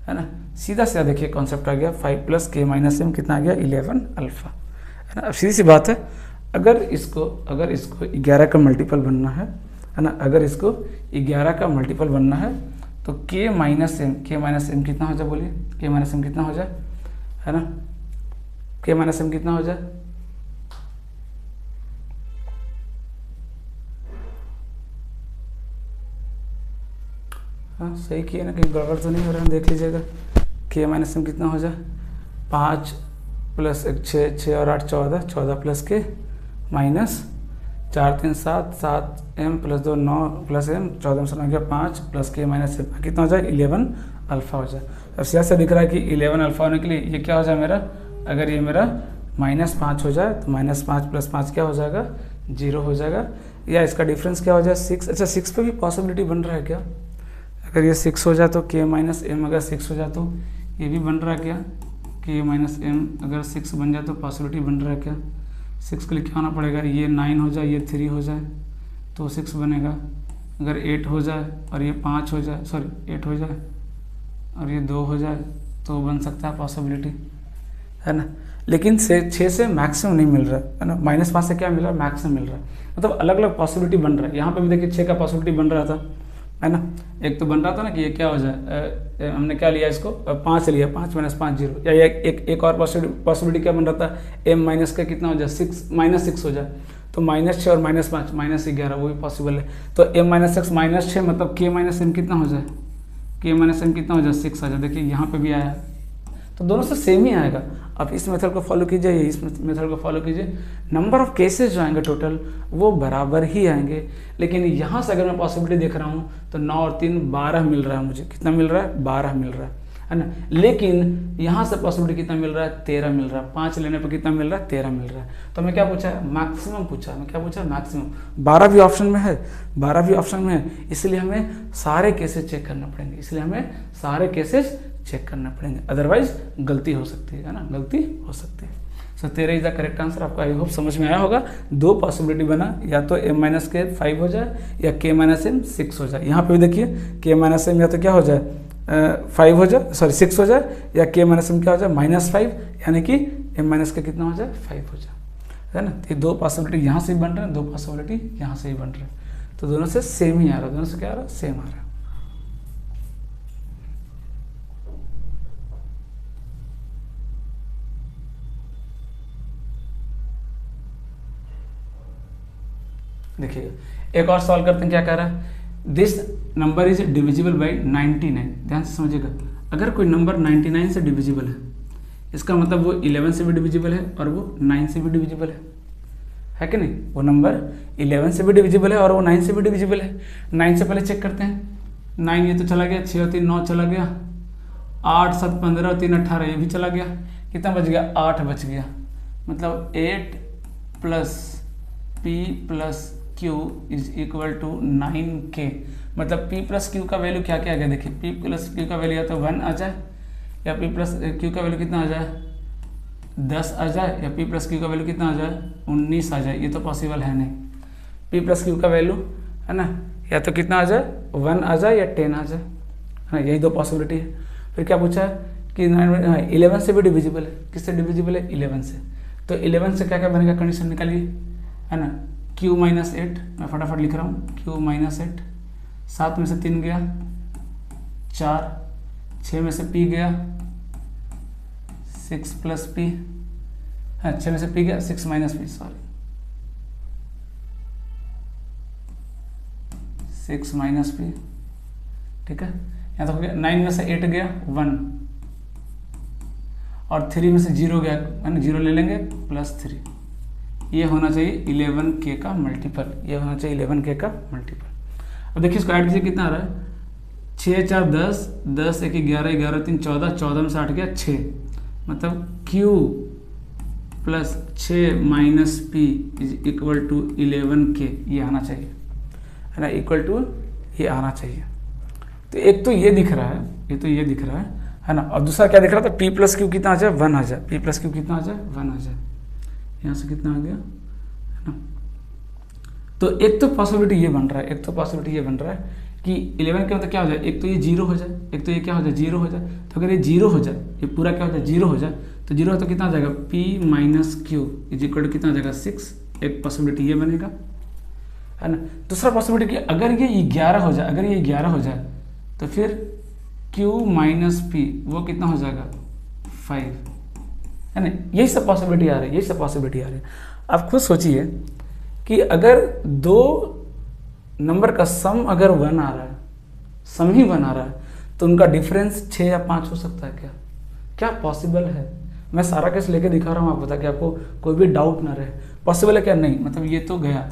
A: है ना। सीधा सीधा देखिए कॉन्सेप्ट आ गया, 5 + k - m कितना आ गया 11 अल्फा, है ना। अब सीधी सी बात है, अगर इसको 11 का मल्टीपल बनना है ना, अगर इसको 11 का मल्टीपल बनना है तो k - m कितना हो जाए, बोलिए k - m कितना हो जाए, है ना, k - m कितना हो जाए, हाँ सही किए ना, कहीं गड़बड़ तो नहीं हो रहा है, देख लीजिएगा k - m कितना हो जाए 5 + 1 6 6 और 8 14 14 + k माइनस 4 3 7 7 m + 2 9 + m 14 में से 9 गया 5 + k - m कितना हो जाए 11 अल्फा हो जाए। अब सीधा से दिख रहा है कि 11 अल्फा होने के लिए ये क्या हो जाए मेरा, अगर ये मेरा -5 हो जाए तो -5 + 5 क्या हो जाएगा 0 हो जाएगा, या इसका डिफरेंस क्या हो जाए 6। अच्छा 6 पे भी पॉसिबिलिटी बन रहा है क्या, अगर ये 6 हो जाए तो k - m अगर 6 हो जाए तो ये भी बन रहा है क्या, k - m अगर 6 बन जाए तो पॉसिबिलिटी बन रहा है क्या। 6 के लिए क्या होना पड़ेगा, ये 9 हो जाए ये 3 हो जाए तो 6 बनेगा, अगर 8 हो जाए और ये 8 हो जाए और ये 2 हो जाए तो बन सकता है पॉसिबिलिटी, है ना, लेकिन से 6 से मैक्सिमम नहीं मिल रहा है ना, -5 से क्या मिल रहा है, मैक्सिमम मिल रहा है। मतलब अलग अलग पॉसिबिलिटी बन रहा है। यहाँ पे भी देखिए 6 का पॉसिबिलिटी बन रहा था, है ना। एक तो बन रहा था ना कि ये क्या हो जाए, हमने क्या लिया इसको 5 लिया, 5 - 5 0, या एक और पॉसिबिलिटी क्या बन रहा था, m माइनस का कितना हो जाए, -6 हो जाए, तो -6 और -5 -11 वो भी पॉसिबल है। तो m - 6 -6 मतलब k - m कितना हो जाए, k - m कितना हो जाए, 6 आ जाए। देखिए यहाँ पे भी आया, तो दोनों से सेम ही आएगा। आप इस मेथड को फॉलो कीजिए, इस मेथड को फॉलो कीजिए, नंबर ऑफ केसेस जो आएंगे टोटल वो बराबर ही आएंगे। लेकिन यहाँ से अगर मैं पॉसिबिलिटी देख रहा हूँ तो 9 और 3 12 मिल रहा है मुझे, कितना मिल रहा है, 12 मिल रहा है ना। लेकिन यहाँ से पॉसिबिलिटी कितना मिल रहा है, 13 मिल रहा है। 5 लेने पर कितना मिल रहा है, 13 मिल रहा है। तो हमें क्या पूछा है, मैक्सिमम पूछा है। हमें क्या पूछा है, मैक्सिमम। 12 भी ऑप्शन में है, 12 भी ऑप्शन में है, इसलिए हमें सारे केसेस चेक करना पड़ेंगे, इसलिए हमें सारे केसेस चेक करना पड़ेंगे, अदरवाइज गलती हो सकती है ना, गलती हो सकती है। सो 13 इज द करेक्ट आंसर। आपको आई होप समझ में आया होगा। 2 पॉसिबिलिटी बना, या तो m - k 5 हो जाए या k - m 6 हो जाए। यहाँ पे भी देखिए k - m या तो क्या हो जाए 5 हो जाए, सॉरी 6 हो जाए, या k - m क्या हो जाए -5, यानी कि m - k कितना हो जाए, 5 हो जाए, है ना। ये 2 पॉसिबिलिटी यहाँ से भी बन रहे हैं, 2 पॉसिबिलिटी यहाँ से भी बन रहे हैं, तो दोनों से सेम ही आ रहा है, दोनों से क्या आ रहा है, सेम आ रहा है। देखिएगा एक और सॉल्व करते हैं, क्या कह रहा है, this number is divisible by 99। ध्यान से समझिएगा, अगर कोई नंबर 99 से डिविजिबल है, इसका मतलब वो 11 से भी डिविजिबल है और वो 9 से भी डिविजिबल है कि नहीं। वो नंबर 11 से भी डिविजिबल है और वो 9 से भी डिविजिबल है। 9 से पहले चेक करते हैं, 9 ये तो चला गया, 6 और 3 9 चला गया, 8 7 15 और 3 18 ये भी चला गया, कितना बच गया, 8 बच गया। मतलब 8 + p + q is equal to 9k। मतलब p + q का वैल्यू क्या क्या आ गया, देखिए p + q का वैल्यू या तो 1 आ जाए, या p + q का वैल्यू कितना आ जाए, 10 आ जाए, या p + q का वैल्यू कितना आ जाए, 19 आ जाए। ये तो पॉसिबल है नहीं। p + q का वैल्यू है ना, या तो कितना आ जाए, 1 आ जाए या 10 आ जाए, है ना। यही 2 पॉसिबिलिटी है। फिर क्या पूछा है कि 11 से भी डिविजिबल है, किससे डिविजिबल है, 11 से। तो 11 से क्या क्या बनेगा, कंडीशन निकालिए, है ना। q - 8, मैं फटाफट लिख रहा हूँ, q - 8, 7 में से 3 गया 4, 6 में से p गया 6 + p, हाँ 6 में से p गया 6 - p, सॉरी 6 - p, ठीक है। यहाँ तक हो गया। 9 में से 8 गया 1, और 3 में से 0 गया, है ना, 0 ले लेंगे +3। ये होना चाहिए 11k का मल्टीपल, ये होना चाहिए 11k का मल्टीपल। अब देखिए इसको ऐड कीजिए, कितना आ रहा है, 6 4 10, 10 1 11, 11 3 14, 14 में से 8 गया 6, मतलब q + 6 - p is equal to 11k। ये आना चाहिए, है ना, इक्वल टू ये आना चाहिए। तो एक तो ये दिख रहा है, ये तो ये दिख रहा है ना। और दूसरा क्या दिख रहा था, p + q कितना आ जाए, 1 आ जाए, p + q कितना आ जाए, 1 आ जाए। यहाँ से कितना आ गया, है ना। तो एक तो पॉसिबिलिटी ये बन रहा है, एक तो पॉसिबिलिटी ये बन रहा है कि 11 के मतलब क्या हो जाए, एक तो ये 0 हो जाए, एक तो ये क्या हो जाए, 0 हो जाए। तो अगर ये 0 हो जाए, ये पूरा क्या हो जाए, 0 हो जाए, तो 0 तो कितना आ जाएगा, p - q is equal to कितना आ जाएगा, 6। एक पॉसिबिलिटी ये बनेगा, है ना। दूसरा पॉसिबिलिटी कि अगर ये 11 हो जाए, अगर ये 11 हो जाए, तो फिर q - p वो कितना हो जाएगा, 5, है ना। यही सब पॉसिबिलिटी आ रही है, यही सब पॉसिबिलिटी आ रही है। आप खुद सोचिए कि अगर 2 नंबर का सम अगर 1 आ रहा है, सम ही 1 आ रहा है, तो उनका डिफरेंस 6 या 5 हो सकता है क्या, क्या पॉसिबल है। मैं सारा केस लेके दिखा रहा हूँ आपको, ताकि आपको कोई भी डाउट ना रहे। पॉसिबल है क्या, नहीं, मतलब ये तो गया,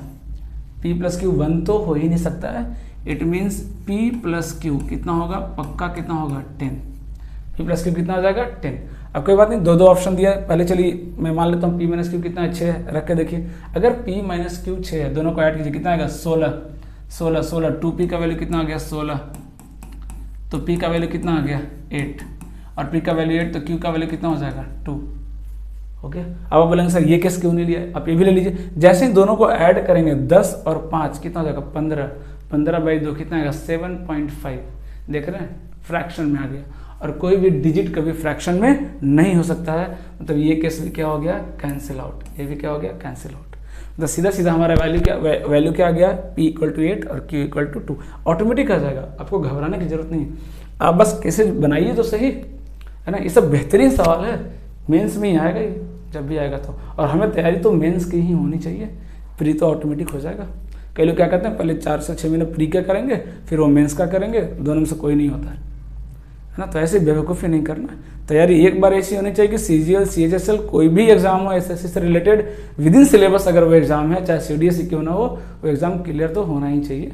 A: p + q 1 तो हो ही नहीं सकता है। इट मीन्स p + q कितना होगा, पक्का कितना होगा, 10। p + q कितना हो जाएगा, 10। अब कोई बात नहीं, 2 ऑप्शन दिया है, पहले चलिए मैं मान लेता हूँ p - q कितना है, 6 है, रख के देखिए। अगर p - q 6 है, दोनों को ऐड कीजिए, कितना आएगा, 16 16 16, 2p का वैल्यू कितना आ गया, 16, तो p का वैल्यू कितना आ गया, 8, और p का वैल्यू 8, तो q का वैल्यू कितना हो जाएगा, 2। ओके। अब आप बोलेंगे सर ये केस क्यों नहीं लिया, आप ये भी ले लीजिए। जैसे ही दोनों को ऐड करेंगे, 10 और 5 कितना हो जाएगा, 15, 15/2 कितना आएगा, 7.5। देख रहे हैं, फ्रैक्शन में आ गया। और कोई भी डिजिट कभी फ्रैक्शन में नहीं हो सकता है, मतलब ये केस भी क्या हो गया, कैंसिल आउट, ये भी क्या हो गया, कैंसिल आउट। तो सीधा सीधा हमारा वैल्यू क्या आ गया, p = 8 और q = 2, ऑटोमेटिक आ जाएगा, आपको घबराने की जरूरत नहीं है, आप बस केसेस बनाइए तो सही, है ना। ये सब बेहतरीन सवाल है, मेंस में ही आएगा ये, जब भी आएगा तो, और हमें तैयारी तो मेंस की ही होनी चाहिए, प्री तो ऑटोमेटिक हो जाएगा। कई लोग क्या करते हैं, पहले 4 से 6 महीने प्री का करेंगे, फिर वो मेंस का करेंगे, दोनों में से कोई नहीं होता है ना। तो ऐसे बेवकूफ़ी नहीं करना, तैयारी एक बार ऐसी होनी चाहिए कि CGL CHSL कोई भी एग्जाम हो SSC से रिलेटेड, विद इन सिलेबस अगर वो एग्जाम है, चाहे CDSE क्यों ना हो, वो एग्जाम क्लियर तो होना ही चाहिए,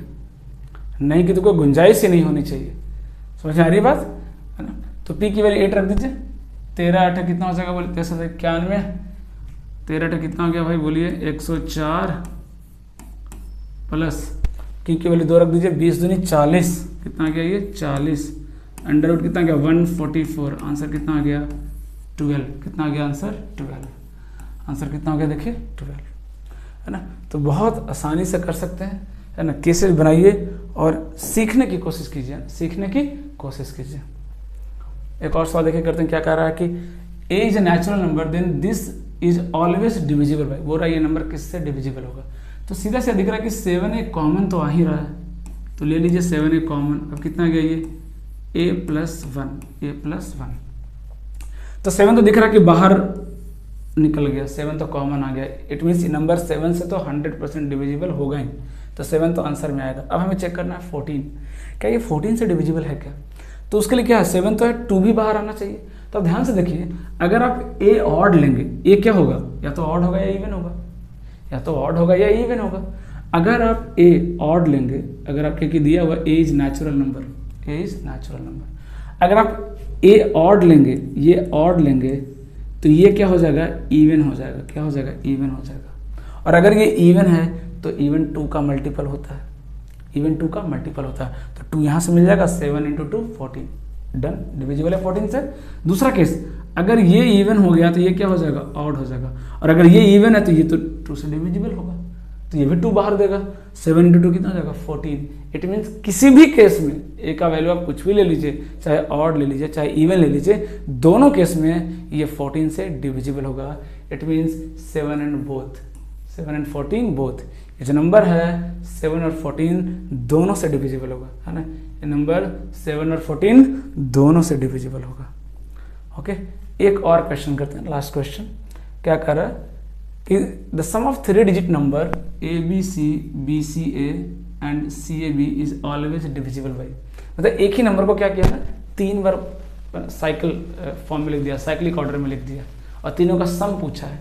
A: नहीं कि तो कोई गुंजाइश ही नहीं होनी चाहिए। समझ आ रही बात, है ना। तो P की वैल्यू 8 रख दीजिए, 13 8 कितना हो जाएगा, बोलिए 9391, 13 8 कितना हो गया भाई, बोलिए 104 प्लस Q की वैल्यू 2 रख दीजिए, 20 दूनी 40, कितना आ गया ये 40, अंडर रूट कितना गया 144, आंसर कितना आ गया 12, कितना आ गया आंसर 12, आंसर कितना हो गया देखिए 12, है ना। तो बहुत आसानी से कर सकते हैं, है ना। केसेस बनाइए और सीखने की कोशिश कीजिए, सीखने की कोशिश कीजिए। एक और सवाल देखिए करते हैं, क्या कह रहा है कि a is a natural number then this is always divisible by, बोल रहा है ये नंबर किससे डिविजिबल होगा। तो सीधा से दिख रहा है कि 7 एक कॉमन तो आ ही रहा है, तो ले लीजिए 7 एक कॉमन, अब कितना गया ये a+1, a+1, तो 7 तो दिख रहा है कि बाहर निकल गया, 7 तो कॉमन आ गया, इट मीन्स नंबर 7 से तो 100% डिविजिबल होगा ही, तो 7 तो आंसर में आएगा। अब हमें चेक करना है 14, क्या ये 14 से डिविजिबल है क्या, तो उसके लिए क्या है, 7 तो है, 2 भी बाहर आना चाहिए। तो ध्यान से देखिए, अगर आप a ऑड लेंगे, a क्या होगा, या तो ऑड होगा या इवन होगा, या तो ऑड होगा या इवन होगा। अगर आप a ऑड लेंगे, अगर आपके की दिया हुआ a is natural number, a is natural number, अगर आप a ऑड लेंगे, ये ऑड लेंगे, तो ये क्या हो जाएगा, इवन हो जाएगा, क्या हो जाएगा, इवन हो जाएगा। और अगर ये इवन है तो इवन 2 का मल्टीपल होता है, इवन 2 का मल्टीपल होता है, तो 2 यहाँ से मिल जाएगा, 7 × 2 14, डन, डिविजिबल है 14 से। दूसरा केस, अगर ये इवन हो गया तो ये क्या हो जाएगा, ऑड हो जाएगा, और अगर ये इवन है तो ये तो 2 से डिविजिबल होगा, तो ये भी 2 बाहर देगा, 7 × 2 कितना हो जाएगा 14। इट मीन्स किसी भी केस में a का वैल्यू आप कुछ भी ले लीजिए, चाहे ऑड ले लीजिए चाहे इवन ले लीजिए, दोनों केस में ये 14 से डिविजिबल होगा। It means 7 and both, 7 and 14 both, ये जो नंबर है 7 और 14 दोनों से डिविजिबल होगा, है ना। ये नंबर 7 और 14 दोनों से डिविजिबल होगा। ओके, एक और क्वेश्चन करते हैं, लास्ट क्वेश्चन। क्या कर रहा है कि the sum of 3 digit number ABC BCA and CAB is always divisible by, मतलब एक ही नंबर को क्या किया ना, 3 बार साइकिल फॉर्म में लिख दिया, साइक्लिक ऑर्डर में लिख दिया, और तीनों का सम पूछा है।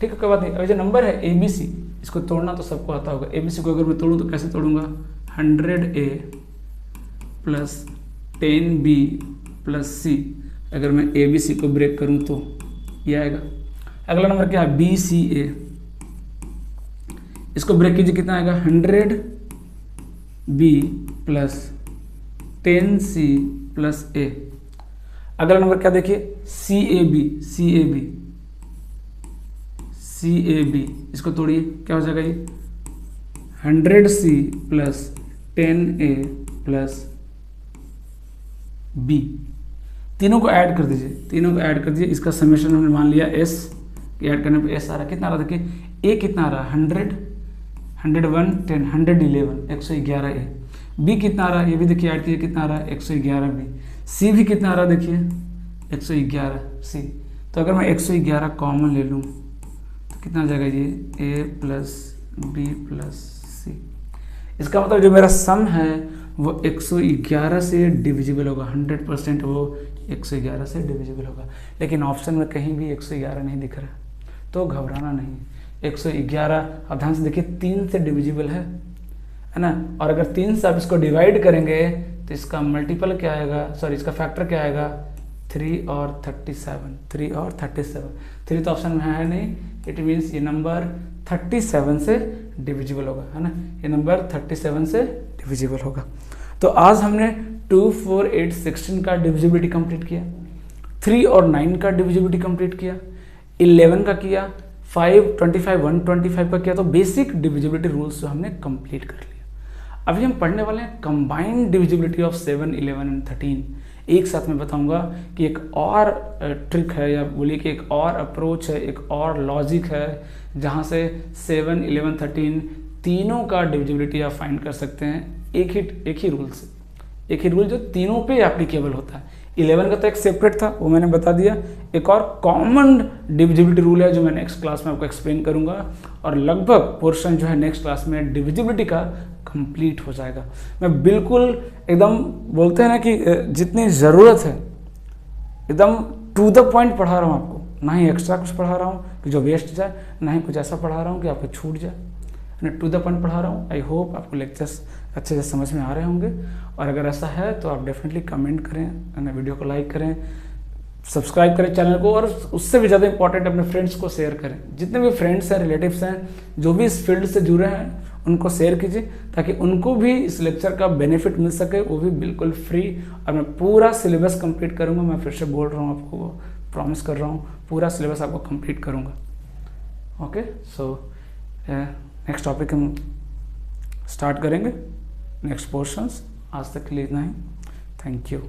A: ठीक है, कोई बात नहीं। अब जो नंबर है ABC, इसको तोड़ना तो सबको आता होगा। ABC को अगर मैं तोड़ूँ तो कैसे तोड़ूंगा, 100A + 10B + C, अगर मैं ABC को ब्रेक करूँ तो ये आएगा। अगला नंबर क्या है, BCA, इसको ब्रेक कीजिए, कितना आएगा, 100B + 10C + A। अगला नंबर क्या देखिए, CAB, इसको तोड़िए, क्या हो जाएगा ये, 100C + 10A + B, तीनों को ऐड कर दीजिए, तीनों को ऐड कर दीजिए। इसका समेशन हमने मान लिया S, ऐड करने पे S आ रहा है, कितना आ रहा है देखिए, A कितना आ रहा है 100, 101 10 111 111A। B कितना आ रहा है, ये भी देखिए ऐड कीजिए, कितना आ रहा है 111B। C भी कितना आ रहा है देखिए 111C। तो अगर मैं 111 कॉमन ले लूँ तो कितना आ जाएगा ये, A + B + C। इसका मतलब जो मेरा सम है वो 111 से डिविजिबल होगा, 100% वो 111 से डिविजिबल होगा। लेकिन ऑप्शन में कहीं भी 111 नहीं दिख रहा, तो घबराना नहीं। 111 अब ध्यान से देखिए 3 से डिविजिबल है ना, और अगर 3 से आप इसको डिवाइड करेंगे तो इसका मल्टीपल क्या आएगा, सॉरी इसका फैक्टर क्या आएगा, 3 और 37, 3 और 37। 3 तो ऑप्शन में है नहीं, इट मीन्स ये नंबर 37 से डिविजिबल होगा, है ना। ये नंबर 37 से डिविजिबल होगा। तो आज हमने 2, 4, 8, 16 का डिविजिबिलिटी कंप्लीट किया, 3 और 9 का डिविजिबिलिटी कंप्लीट किया, 11 का किया, 5, 25, 125 का किया। तो बेसिक डिविजिबिलिटी रूल्स जो हमने कंप्लीट कर लिया। अभी हम पढ़ने वाले हैं कंबाइंड डिविजिबिलिटी ऑफ 7, 11 एंड 13। एक साथ मैं बताऊंगा कि एक और ट्रिक है, या बोलिए कि एक और अप्रोच है, एक और लॉजिक है जहाँ से 7, 11, 13 तीनों का डिविजिबिलिटी आप फाइंड कर सकते हैं एक ही रूल से, एक ही रूल जो तीनों पे एप्लीकेबल होता है। 11 का तो एक सेपरेट था, वो मैंने बता दिया। एक और कॉमन डिविजिबिलिटी रूल है जो मैं नेक्स्ट क्लास में आपको एक्सप्लेन करूंगा, और लगभग पोर्शन जो है नेक्स्ट क्लास में डिविजिबिलिटी का कंप्लीट हो जाएगा। मैं बिल्कुल एकदम बोलते हैं ना कि जितनी ज़रूरत है एकदम टू द पॉइंट पढ़ा रहा हूँ आपको, ना ही एक्स्ट्रा कुछ पढ़ा रहा हूँ कि जो वेस्ट जाए, ना ही कुछ ऐसा पढ़ा रहा हूँ कि आपको छूट जाए। मैं टू द पॉइंट पढ़ा रहा हूँ। आई होप आपको लेक्चर्स अच्छे से समझ में आ रहे होंगे, और अगर ऐसा है तो आप डेफिनेटली कमेंट करें, वीडियो को लाइक करें, सब्सक्राइब करें चैनल को, और उससे भी ज़्यादा इंपॉर्टेंट अपने फ्रेंड्स को शेयर करें। जितने भी फ्रेंड्स हैं, रिलेटिव्स हैं, जो भी इस फील्ड से जुड़े हैं, उनको शेयर कीजिए ताकि उनको भी इस लेक्चर का बेनिफिट मिल सके, वो भी बिल्कुल फ्री। और मैं पूरा सिलेबस कंप्लीट करूँगा, मैं फिर से बोल रहा हूँ आपको, प्रॉमिस कर रहा हूँ पूरा सिलेबस आपको कंप्लीट करूँगा। ओके, सो नेक्स्ट टॉपिक हम स्टार्ट करेंगे, नेक्स्ट पोर्शंस। आज तक के लिए इतना ही। Thank you.